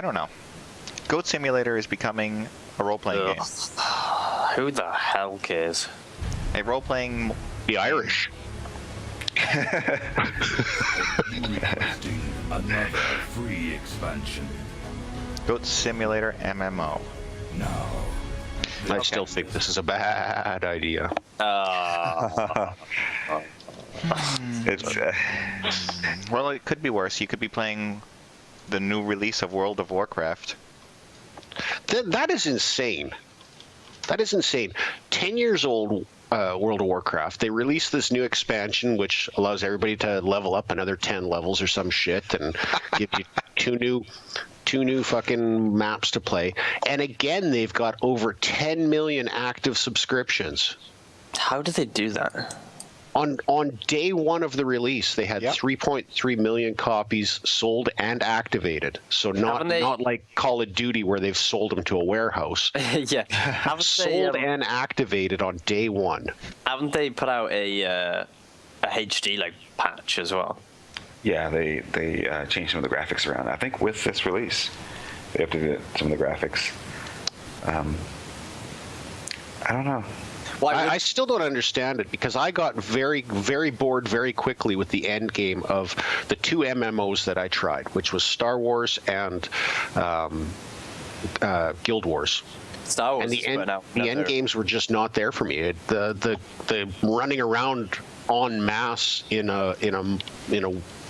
don't know. Goat Simulator is becoming a role-playing game. Who the hell cares? A role-playing... The Irish. Requesting another free expansion. Goat Simulator MMO. Now. I still think this is a bad idea. It's Well, it could be worse. You could be playing the new release of World of Warcraft. That is insane. That is insane. 10 years old World of Warcraft. They released this new expansion, which allows everybody to level up another 10 levels or some shit, and give you two new fucking maps to play. And again, they've got over 10 million active subscriptions. How did they do that? On day one of the release, they had 3.3 million copies sold and activated. So not like Call of Duty where they've sold them to a warehouse. Yeah, sold and activated on day one. Haven't they put out a HD like patch as well? Yeah, they changed some of the graphics around. I think with this release, they have to do some of the graphics. I don't know. I still don't understand it because I got very, very bored very quickly with the end game of the 2 MMOs that I tried, which was Star Wars and Guild Wars. Star Wars And the end games were just not there for me. The running around en masse in a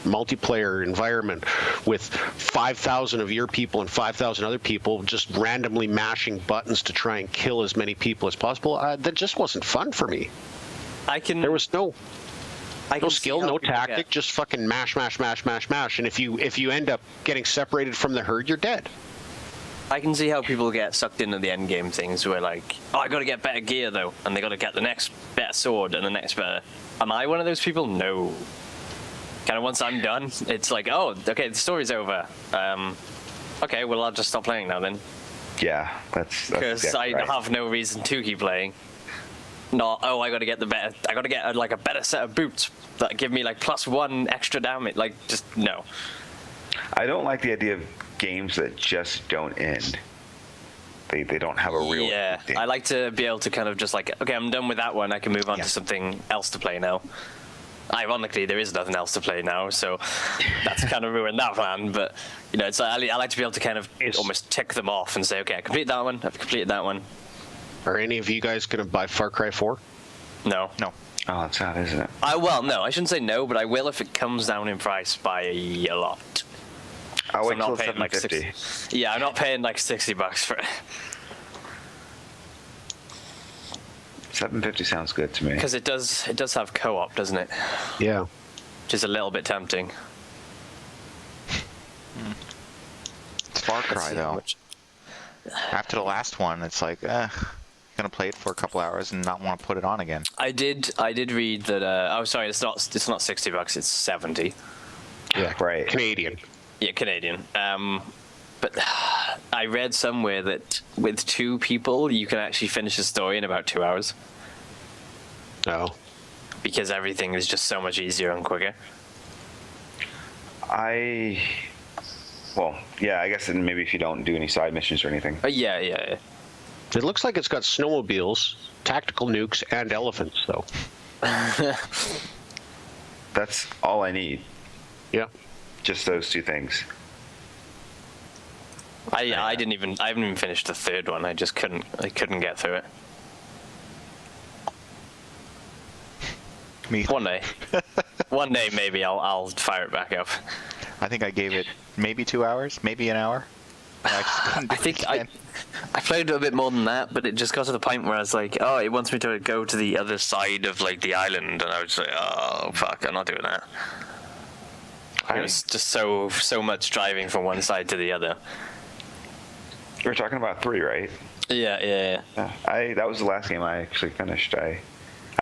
multiplayer environment with 5,000 of your people and 5,000 other people just randomly mashing buttons to try and kill as many people as possible, that just wasn't fun for me. There was no skill, no tactic, just fucking mash. And if you end up getting separated from the herd, you're dead. I can see how people get sucked into the end game things where like, oh, I got to get better gear though, and they got to get the next better sword and the next better. Am I one of those people? No. Kind of once I'm done, it's like, oh, okay, the story's over. Okay, well, I'll just stop playing now then. Yeah, that's because I have no reason to keep playing. Not, oh, I got to get a better set of boots that give me like +1 extra damage. Like, just no. I don't like the idea of games that just don't end. They don't have a real. Yeah, ending. I like to be able to kind of just like, okay, I'm done with that one. I can move on to something else to play now. Ironically, there is nothing else to play now, so that's kind of ruined that plan. But you know, it's I like to be able to kind of almost tick them off and say, okay, I completed that one. I've completed that one. Are any of you guys going to buy Far Cry 4? No. Oh, that's sad, isn't it? Well, no, I shouldn't say no, but I will if it comes down in price by a lot. I'll wait till it's $7.50. like 60. Yeah, I'm not paying like $60 for it. $7.50 sounds good to me. Because it does have co-op, doesn't it? Yeah. Which is a little bit tempting. It's Far Cry though. After the last one, it's like, gonna play it for a couple hours and not want to put it on again. I did read that. Oh, sorry, it's not $60. It's 70. Yeah, right. Canadian. Yeah, Canadian. But I read somewhere that with 2 people, you can actually finish a story in about 2 hours. Oh. Because everything is just so much easier and quicker. Well, yeah, I guess maybe if you don't do any side missions or anything. Yeah. It looks like it's got snowmobiles, tactical nukes, and elephants, though. That's all I need. Yeah. Just those 2 things. I haven't even finished the 3rd one. I just couldn't get through it. Me. One day maybe I'll fire it back up. I think I gave it maybe 2 hours, maybe an hour. I think I played a bit more than that, but it just got to the point where I was like, oh, it wants me to go to the other side of like the island, and I was like, oh fuck, I'm not doing that. It was just so much driving from one side to the other. We're talking about 3, right? Yeah. That was the last game I actually finished. I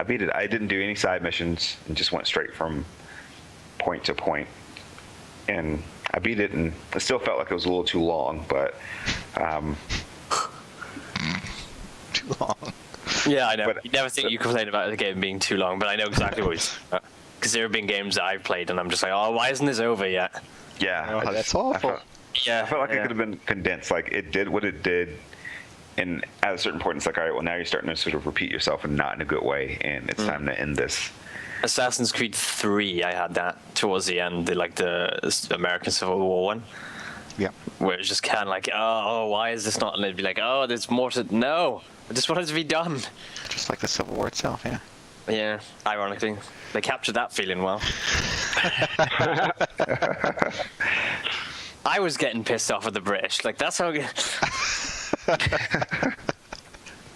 beat it. I didn't do any side missions and just went straight from point to point. And I beat it, and it still felt like it was a little too long, but too long. Yeah, I know. But, you never think you complain about the game being too long, but I know exactly what he's about. Because there have been games that I've played, and I'm just like, oh, why isn't this over yet? Yeah, that's awful. I felt like it could have been condensed. Like, it did what it did, and at a certain point, it's like, all right, well, now you're starting to sort of repeat yourself and not in a good way, and it's time to end this. Assassin's Creed 3, I had that towards the end, the American Civil War one. Yeah. Where it's just kind of like, oh, why is this not? And it'd be like, oh, there's more to. No, I just want it to be done. Just like the Civil War itself, yeah. Yeah, ironically, they captured that feeling well. I was getting pissed off at the British. Like, that's how.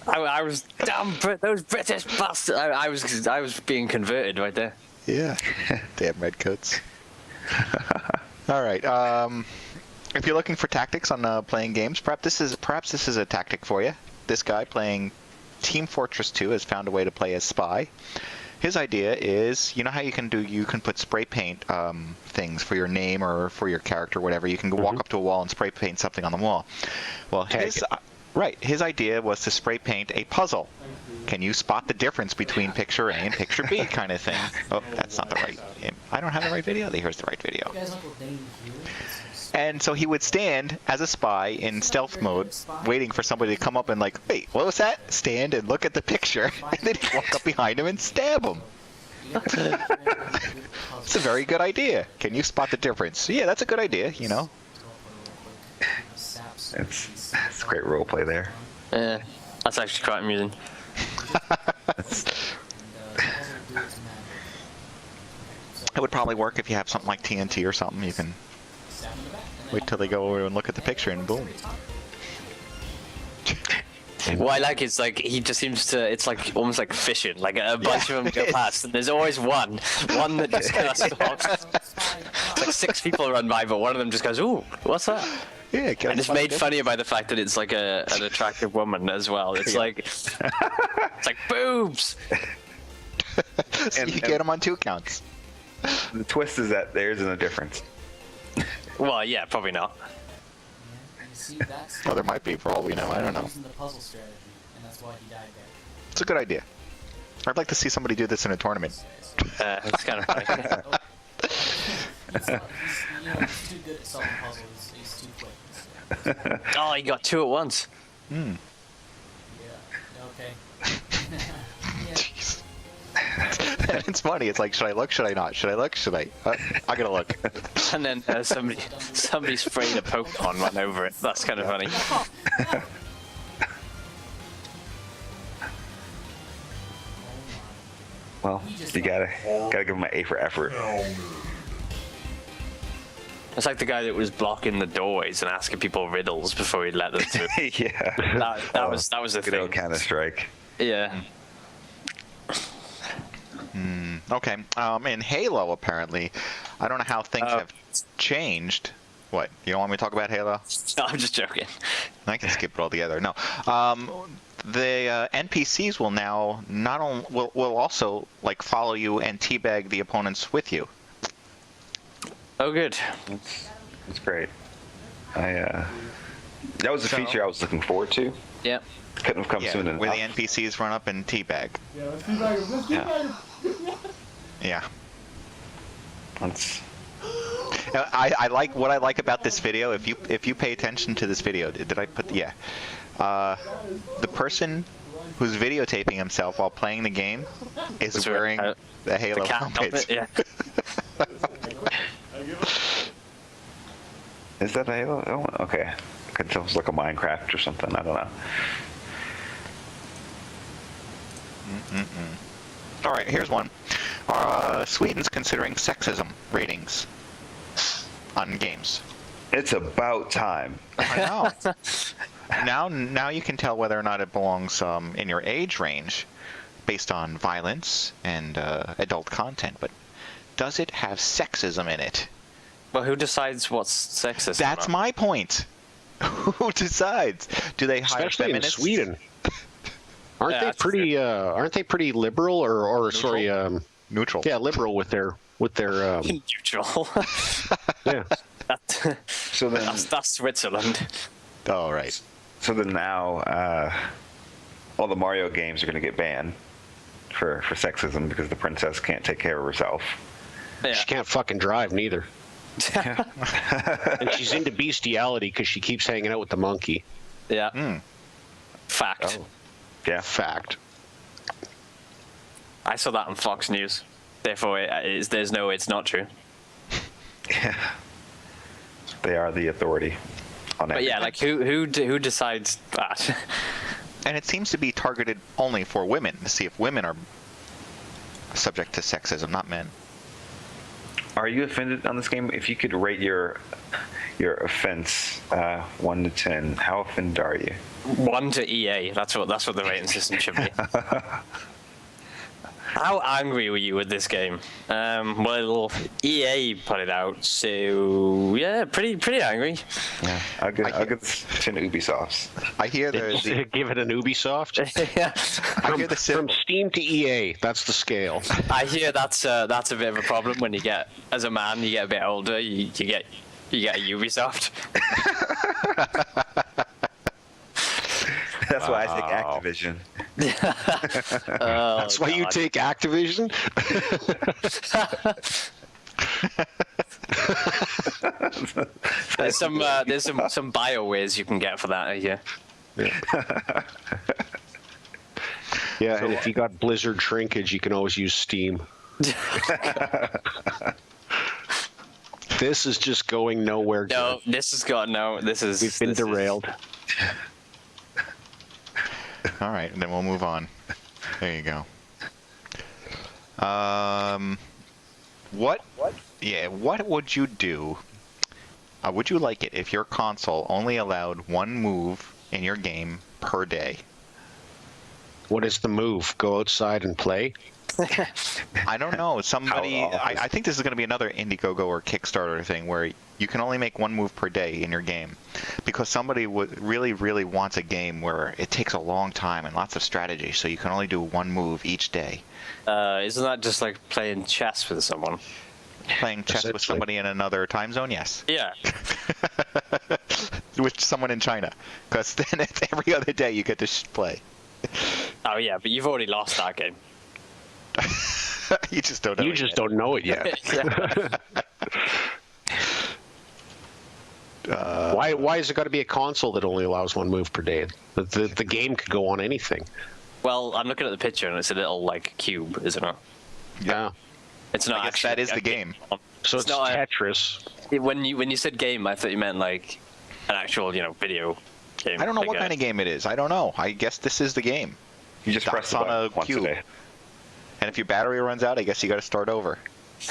I was damn those British bastards. I was being converted right there. Yeah, damn redcoats. All right. If you're looking for tactics on playing games, perhaps this is a tactic for you. This guy playing Team Fortress 2 has found a way to play as spy. His idea is, you know how you can put spray paint things for your name or for your character, whatever. You can go walk up to a wall and spray paint something on the wall. Well, Right. His idea was to spray paint a puzzle. Can you spot the difference between picture A and picture B kind of thing? Oh, that's not the right. I don't have the right video. Here's the right video. And so he would stand as a spy in stealth mode, waiting for somebody to come up and like, wait, what was that? Stand and look at the picture, and then he'd walk up behind him and stab him. It's a very good idea. Can you spot the difference? Yeah, that's a good idea, you know. It's great role play there. Yeah, that's actually quite amusing. It would probably work if you have something like TNT or something. You can wait till they go over and look at the picture and boom. What I like is like he just seems to. It's like almost like fishing. Like a bunch of them go past, and there's always one that just kind of stops. It's like 6 people run by, but one of them just goes, "Ooh, what's that?" Yeah, and it's made funnier by the fact that it's like an attractive woman as well. It's like it's like boobs. So you get them on 2 counts. The twist is that there isn't a difference. Well, yeah, probably not. Well, there might be for all we know. I don't know. It's a good idea. I'd like to see somebody do this in a tournament. It's kind of funny. Oh, you got 2 at once. Hmm. Jeez. It's funny. It's like, should I look? Should I not? Should I look? Should I? I gotta look. And then somebody sprayed a Pokemon one over it. That's kind of funny. Well, you gotta give him an A for effort. It's like the guy that was blocking the doorways and asking people riddles before he'd let them through. Yeah. That was the good thing. old Counter-Strike. Yeah. Okay. In Halo, apparently, I don't know how things have changed. What? You don't want me to talk about Halo? No, I'm just joking. I can skip it altogether. No. The NPCs will now not only will also like follow you and teabag the opponents with you. Oh, good. That's great. That was a feature I was looking forward to. Yep. Couldn't have come soon enough. Where the NPCs run up and teabag. Yeah, let's teabag him. Let's teabag him. Yeah. That's... I like what I like about this video. If you pay attention to this video, did I put the person who's videotaping himself while playing the game is wearing the Halo helmet. Yeah. Is that a Halo? Oh, okay. Could tell it's like a Minecraft or something. I don't know. All right, here's one. Sweden's considering sexism ratings on games. It's about time. I know. Now you can tell whether or not it belongs in your age range based on violence and adult content, but does it have sexism in it? Well, who decides what's sexist? That's my point. Who decides? Do they hire especially feminists? in Sweden? Aren't they pretty liberal or sorry neutral? Yeah, liberal with their neutral. Yeah. So then that's Switzerland. Oh, right. So then now all the Mario games are going to get banned for sexism because the princess can't take care of herself. Yeah. She can't fucking drive neither. And she's into bestiality because she keeps hanging out with the monkey. Yeah. Fact. Oh. Yeah. Fact. I saw that on Fox News. Therefore, it's not true. Yeah. They are the authority on it. But yeah, like who decides that? And it seems to be targeted only for women to see if women are subject to sexism, not men. Are you offended on this game? If you could rate your offense 1 to 10, how offended are you? 1 to EA. That's what the rating system should be. How angry were you with this game? Well, EA put it out, so yeah, pretty angry. Yeah, I'll give this 10 Ubisofts. I hear Give it an Ubisoft. Yeah. From Steam to EA, that's the scale. I hear that's a bit of a problem when you get, as a man, you get a bit older, you get a Ubisoft. Activision. That's why you take Activision? There's some BioWares you can get for that, yeah. Yeah, and if you got Blizzard shrinkage, you can always use Steam. This is just going nowhere. No, this has got no. We've been derailed. All right, then we'll move on. There you go. What? Yeah, what would you do? Would you like it if your console only allowed one move in your game per day? What is the move? Go outside and play? I don't know. Somebody, I think this is going to be another Indiegogo or Kickstarter thing where you can only make one move per day in your game, because somebody really wants a game where it takes a long time and lots of strategy, so you can only do one move each day. Isn't that just like playing chess with someone? Playing chess with somebody in another time zone, yes. Yeah. With someone in China, because then every other day you get to play. Oh yeah, but you've already lost that game. You just don't know. You just don't know it yet. Why has it got to be a console that only allows one move per day? The game could go on anything. Well, I'm looking at the picture and it's a little like cube, isn't it? Yeah. It's not. I guess actually that is the game. So it's not Tetris. When you said game, I thought you meant like an actual video game. I don't know what kind of game it is. I don't know. I guess this is the game. You just press on the a button once cube. a day. And if your battery runs out, I guess you got to start over.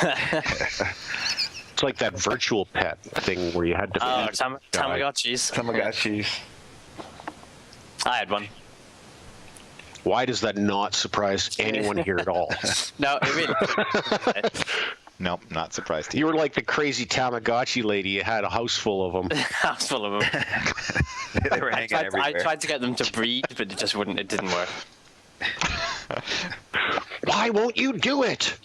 It's like that virtual pet thing where you had to. Tamagotchis. Tamagotchis. I had one. Why does that not surprise anyone here at all? No, it really. Nope, not surprised. You were like the crazy Tamagotchi lady. You had a house full of them. House full of them. They were hanging everywhere. I tried to get them to breed, but it just wouldn't. It didn't work. Why won't you do it?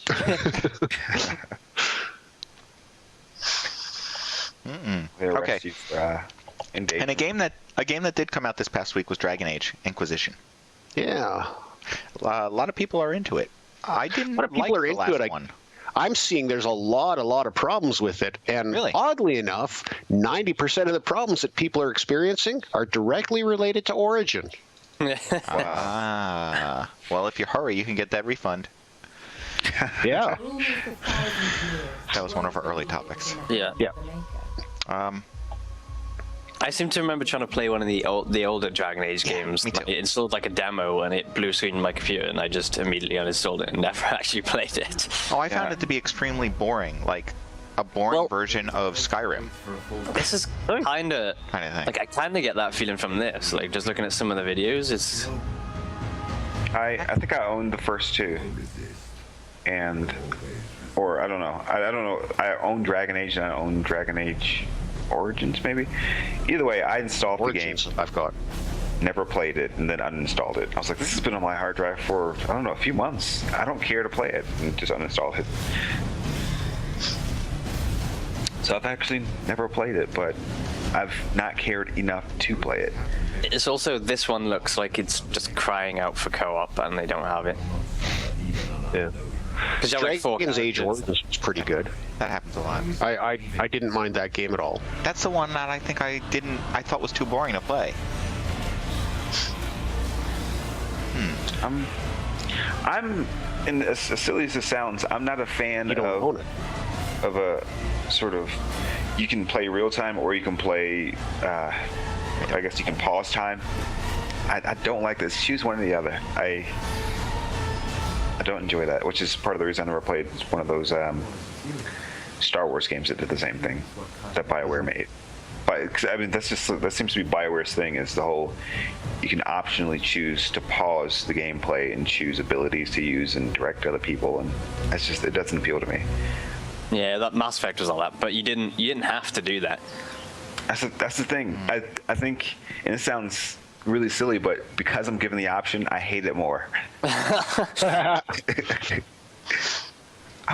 Okay. And a game that did come out this past week was Dragon Age Inquisition. Yeah. A lot of people are into it. I didn't. A lot of people are the into it. last one. I'm seeing there's a lot of problems with it, and Really? oddly enough, 90% of the problems that people are experiencing are directly related to Origin. Well, if you hurry, you can get that refund. Yeah. That was one of our early topics. Yeah. I seem to remember trying to play one of the older Dragon Age games. me too. It installed like a demo and it blue screened my computer, and I just immediately uninstalled it and never actually played it. Oh, I found it to be extremely boring, like a boring version of Skyrim. This is kind of Kinda thing. like I kind of get that feeling from this. Like just looking at some of the videos, it's. I think I owned the first two, or I don't know. I don't know. I own Dragon Age and I own Dragon Age Origins, maybe. Either way, I installed Origins, the game. I've got. Never played it, and then uninstalled it. I was like, this has been on my hard drive for, I don't know, a few months. I don't care to play it, and just uninstalled it. So I've actually never played it, but I've not cared enough to play it. It's also, this one looks like it's just crying out for co-op, and they don't have it. Yeah. Because Dragon's Age Origins was pretty good. That happens a lot. I didn't mind that game at all. That's the one that I think I thought was too boring to play. I'm and as silly as it sounds, I'm not a fan You don't own it. of a sort of, you can play real time or you can play, I guess you can pause time. I don't like this. Choose one or the other. I don't enjoy that, which is part of the reason I never played one of those Star Wars games that did the same thing that BioWare made. But I mean, that seems to be BioWare's thing, is the whole, you can optionally choose to pause the gameplay and choose abilities to use and direct other people, and that's just, it doesn't appeal to me. Yeah, that Mass Effect was all that, but you didn't have to do that. That's the thing. I think, and it sounds really silly, but because I'm given the option, I hate it more. I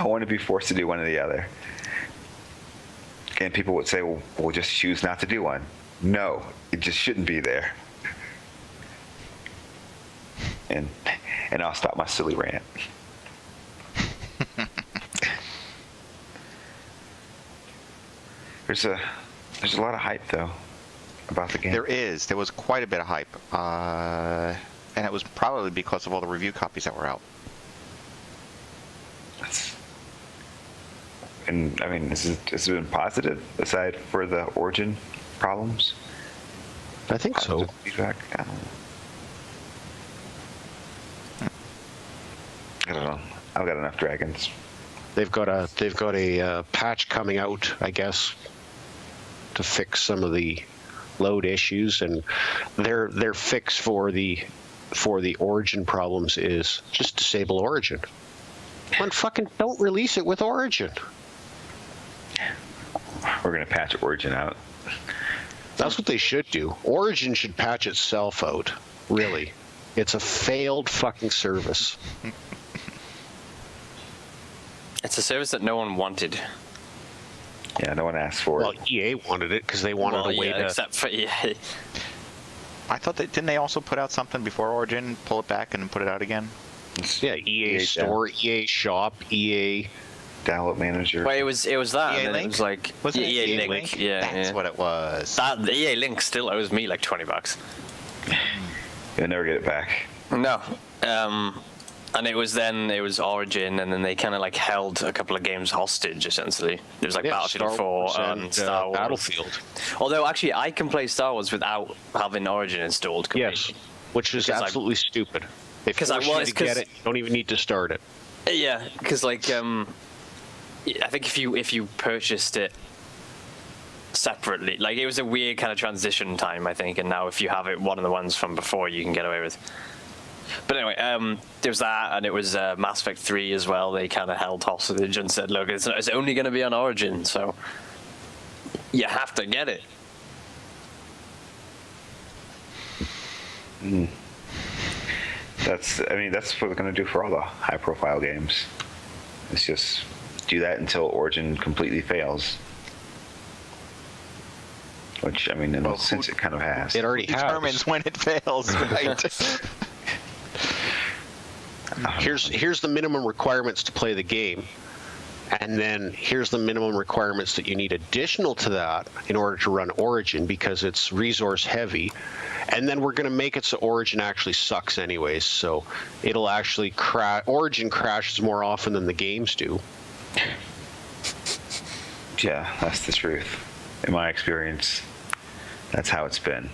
want to be forced to do one or the other. And people would say, well, we'll just choose not to do one. No, it just shouldn't be there. and I'll stop my silly rant. There's a lot of hype though about the game. There was quite a bit of hype, and it was probably because of all the review copies that were out. And I mean, has it been positive aside for the Origin problems? I think so. Feedback? I don't know. I've got enough dragons. They've got a patch coming out, I guess, to fix some of the load issues, and their fix for the Origin problems is just disable Origin. And fucking don't release it with Origin. We're gonna patch Origin out. That's what they should do. Origin should patch itself out. Really, it's a failed fucking service. It's a service that no one wanted. Yeah, no one asked for Well, it. EA wanted it because they wanted a way to. Except for EA. I thought didn't they also put out something before Origin, pull it back, and then put it out again? Yeah, EA Store, EA Shop, EA. Download Manager. Well, it was that, EA and then Link? it was like Wasn't it EA Link? Yeah, that's yeah. what it was. That the EA Link still owes me like $20. You'll never get it back. No. And it was Origin, and then they kind of like held a couple of games hostage, essentially. It was like Battlefield 4 and Star Wars. Battlefield. Although, actually, I can play Star Wars without having Origin installed. Yes, which is absolutely stupid. They force you to get it. You don't even need to start it. Yeah, because like I think if you purchased it separately, like it was a weird kind of transition time, I think, and now if you have it one of the ones from before, you can get away with. But anyway, there was that, and it was Mass Effect 3 as well. They kind of held hostage and said, look, it's only going to be on Origin, so you have to get it. That's what they're going to do for all the high-profile games. It's just do that until Origin completely fails. Which, I mean, in a sense, it kind of has. It already determines when it fails, right? Here's the minimum requirements to play the game, and then here's the minimum requirements that you need additional to that in order to run Origin, because it's resource heavy, and then we're going to make it so Origin actually sucks anyways, so it'll actually crash. Origin crashes more often than the games do. Yeah, that's the truth. In my experience, that's how it's been.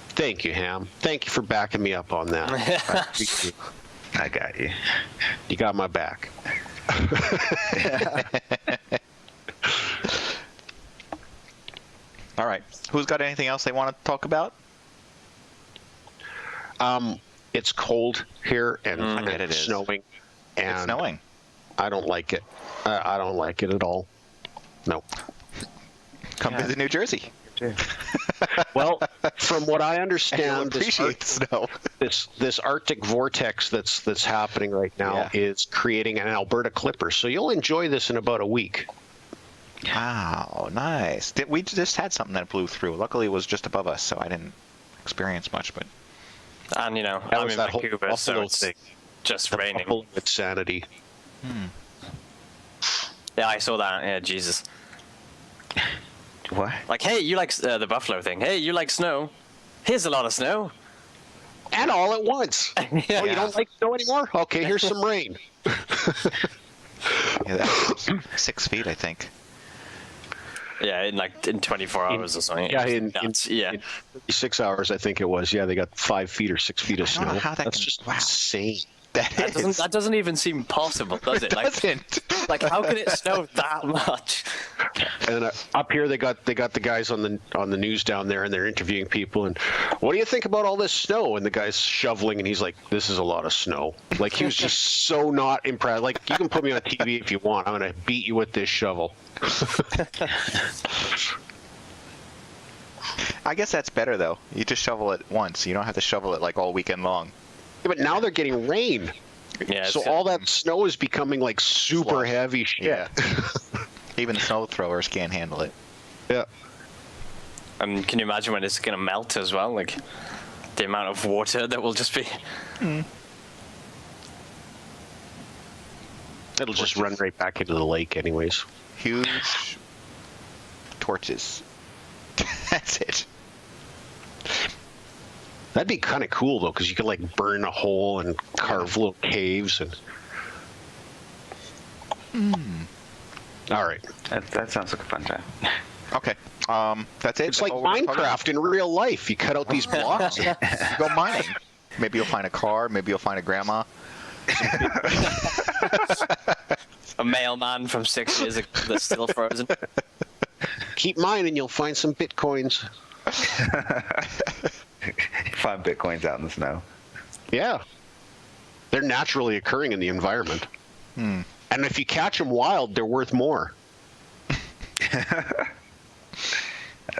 Thank you, Ham. Thank you for backing me up on that. I got you. You got my back. All right. Who's got anything else they want to talk about? It's cold here and it is. Snowing. And It's snowing. I don't like it. I don't like it at all. No. Come visit New Jersey. Well, from what I You'll understand, appreciate the snow. this Arctic vortex that's happening right now is creating an Alberta clipper. So you'll enjoy this in about a week. Wow, nice. We just had something that blew through. Luckily, it was just above us, so I didn't experience much. But And That I'm was in that whole Vancouver, so Buffalo it's thing. just The raining. Buffalo insanity. Yeah, I saw that. Yeah, Jesus. What? Like, hey, you like the buffalo thing? Hey, you like snow? Here's a lot of snow. And all at once. Oh, you don't like snow anymore? Okay, here's some rain. yeah, that was 6 feet, I think. Yeah, in 24 hours or something. Yeah, in 6 hours, I think it was. Yeah, they got 5 feet or 6 feet of I snow. don't know how That's just insane. that doesn't even seem possible, does it? Like, doesn't. like, how can it snow that much? And up here, they got the guys on the news down there, and they're interviewing people. And what do you think about all this snow? And the guy's shoveling, and he's like, "This is a lot of snow." Like he was just so not impressed. Like, you can put me on TV if you want. I'm gonna beat you with this shovel. I guess that's better though. You just shovel it once. You don't have to shovel it like all weekend long. Yeah, but now they're getting rain. Yeah. So all that snow is becoming like super Slush. heavy shit. Yeah. Even the snow throwers can't handle it. Yeah. And can you imagine when it's gonna melt as well? Like, the amount of water that will just be. It'll just run right back into the lake, anyways. Huge torches. That's it. That'd be kind of cool though, because you could like burn a hole and carve little caves and. All right. That sounds like a fun time. Okay. That's it. It's like Oh, we're talking- Minecraft in real life. You cut out these blocks. You go mining. Maybe you'll find a car. Maybe you'll find a grandma. A mailman from 6 years ago that's still frozen. Keep mining, you'll find some bitcoins. Find bitcoins out in the snow. Yeah. They're naturally occurring in the environment. And if you catch them wild, they're worth more.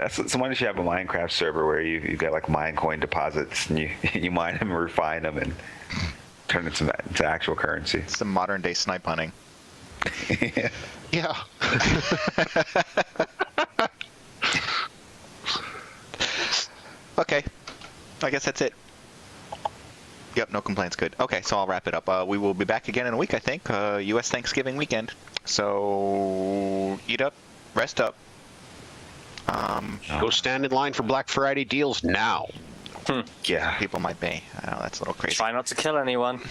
Someone should have a Minecraft server where you've got like Minecoin deposits and you mine them and refine them and turn it into actual currency. Some modern day snipe hunting. Yeah. Okay. I guess that's it. Yep, no complaints. Good. Okay, so I'll wrap it up. We will be back again in a week, I think. U.S. Thanksgiving weekend. So eat up, rest up. Go stand in line for Black Friday deals now. Yeah. People might be. I know that's a little crazy. Try not to kill anyone.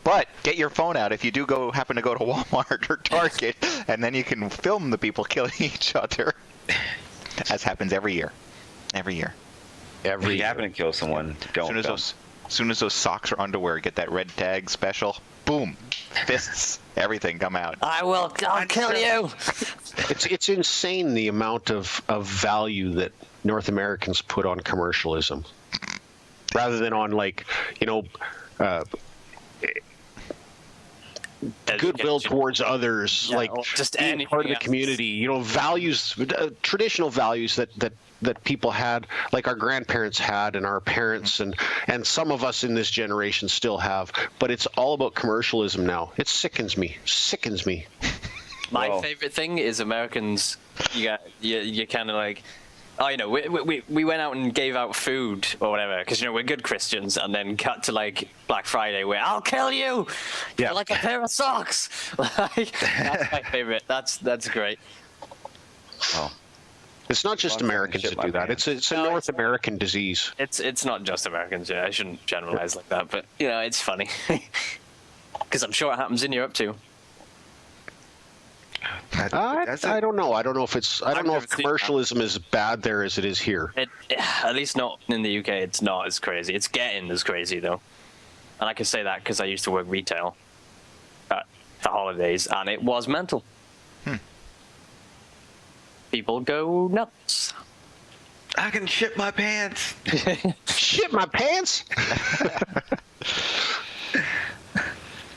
But get your phone out if you do happen to go to Walmart or Target, and then you can film the people killing each other, as happens every year. Every year. If you happen to kill someone, don't. As soon as those socks or underwear get that red tag special, boom, fists, everything come out. I'll kill you. It's insane the amount of value that North Americans put on commercialism, rather than on goodwill towards others, just being part of the community. Values, traditional values that people had, like our grandparents had, and our parents, and some of us in this generation still have. But it's all about commercialism now. It sickens me. My favorite thing is Americans. You kind of like, we went out and gave out food or whatever because we're good Christians, and then cut to like Black Friday where I'll kill you. Yeah. You're like a pair of socks. That's my favorite. That's great. Oh. It's not just Americans that do that. It's a North American disease. It's not just Americans. I shouldn't generalize like that, but it's funny because I'm sure it happens in Europe too. I don't know. I don't know if commercialism is bad there as it is here. At least not in the UK. It's not as crazy. It's getting as crazy though, and I can say that because I used to work retail at the holidays, and it was mental. People go nuts. I can shit my pants. Shit my pants?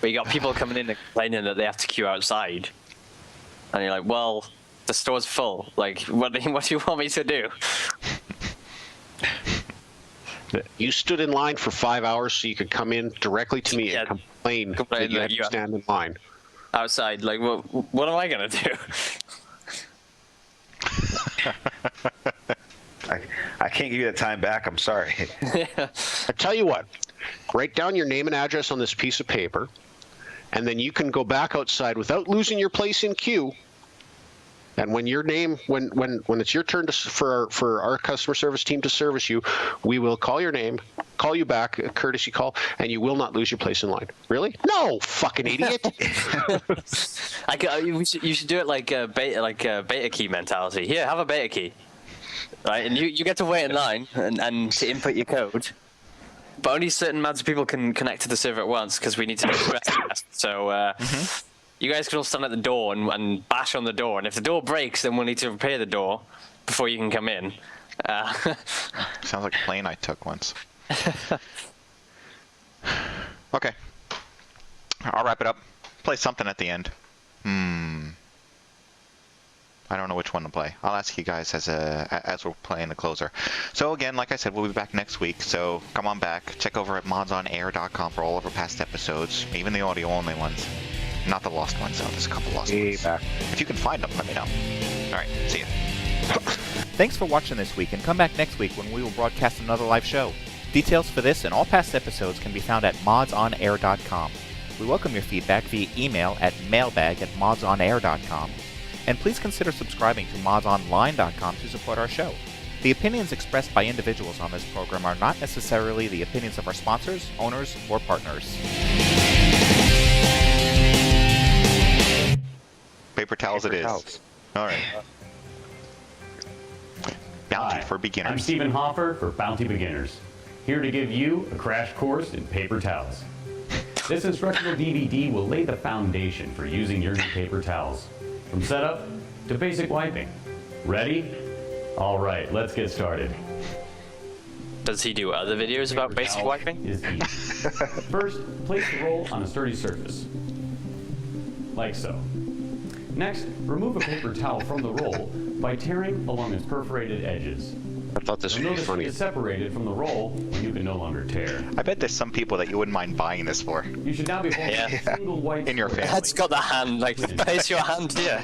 But you got people coming in and complaining that they have to queue outside. And you're like, well, the store's full. Like, what do you want me to do? You stood in line for 5 hours so you could come in directly to me and complain that you had to stand in line. Outside, like, what am I going to do? I can't give you that time back. I'm sorry. I tell you what, write down your name and address on this piece of paper, and then you can go back outside without losing your place in queue. And when it's your turn for our customer service team to service you, we will call your name, call you back, a courtesy call, and you will not lose your place in line. Really? No, fucking idiot. You should do it like a beta key mentality. Here, have a beta key. Right, and you get to wait in line and to input your code. But only certain amounts of people can connect to the server at once because we need to do a stress test. So you guys can all stand at the door and bash on the door. And if the door breaks, then we'll need to repair the door before you can come in. Sounds like a plane I took once. Okay. I'll wrap it up. Play something at the end. I don't know which one to play. I'll ask you guys as we're playing the closer. So again, like I said, we'll be back next week. So come on back. Check over at modsonair.com for all of our past episodes, even the audio-only ones. Not the lost ones, though. There's a couple lost ones. Back. If you can find them, let me know. All right. See ya. Thanks for watching this week, and come back next week when we will broadcast another live show. Details for this and all past episodes can be found at MODSonair.com. We welcome your feedback via email at mailbag@modsonair.com. And please consider subscribing to modsonline.com to support our show. The opinions expressed by individuals on this program are not necessarily the opinions of our sponsors, owners, or partners. Paper towels it is. All right. Bounty for beginners. I'm Stephen Hoffer for Bounty Beginners, here to give you a crash course in paper towels. This instructional DVD will lay the foundation for using your new paper towels, from setup to basic wiping. Ready? All right, let's get started. Does he do other videos about basic wiping? Is easy. First, place the roll on a sturdy surface, like so. Next, remove a paper towel from the roll by tearing along its perforated edges. I thought this would be Notice funny. it's separated from the roll when you can no longer tear. I bet there's some people that you wouldn't mind buying this for. You should now be holding a single white In your family. That's got the hand, like, place your hand here.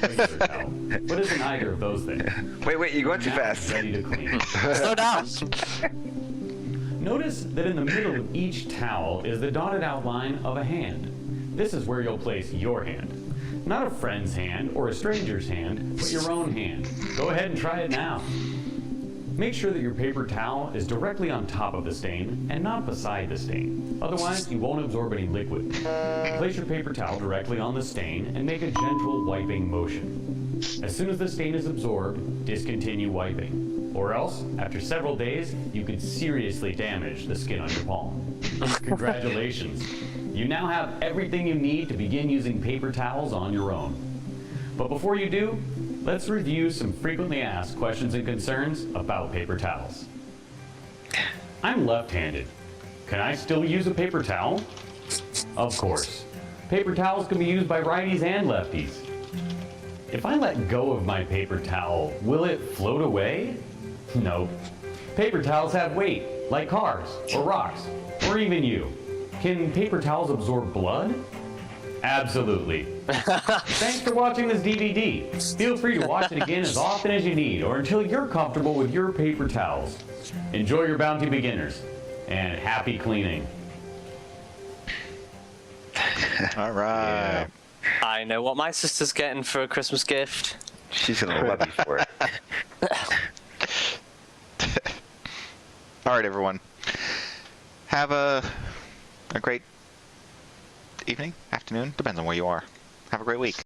But isn't either of those things. Wait, you're going too Now fast. ready to clean. Slow down. Notice that in the middle of each towel is the dotted outline of a hand. This is where you'll place your hand. Not a friend's hand or a stranger's hand, but your own hand. Go ahead and try it now. Make sure that your paper towel is directly on top of the stain and not beside the stain. Otherwise, you won't absorb any liquid. Place your paper towel directly on the stain and make a gentle wiping motion. As soon as the stain is absorbed, discontinue wiping. Or else, after several days, you could seriously damage the skin on your palm. Congratulations. You now have everything you need to begin using paper towels on your own. But before you do, let's review some frequently asked questions and concerns about paper towels. I'm left-handed. Can I still use a paper towel? Of course. Paper towels can be used by righties and lefties. If I let go of my paper towel, will it float away? No. Paper towels have weight, like cars, or rocks, or even you. Can paper towels absorb blood? Absolutely. Thanks for watching this DVD. Feel free to watch it again as often as you need, or until you're comfortable with your paper towels. Enjoy your Bounty Beginners, and happy cleaning. All right. I know what my sister's getting for a Christmas gift. She's gonna love you for it. All right, everyone. Have a great evening, afternoon, depends on where you are. Have a great week.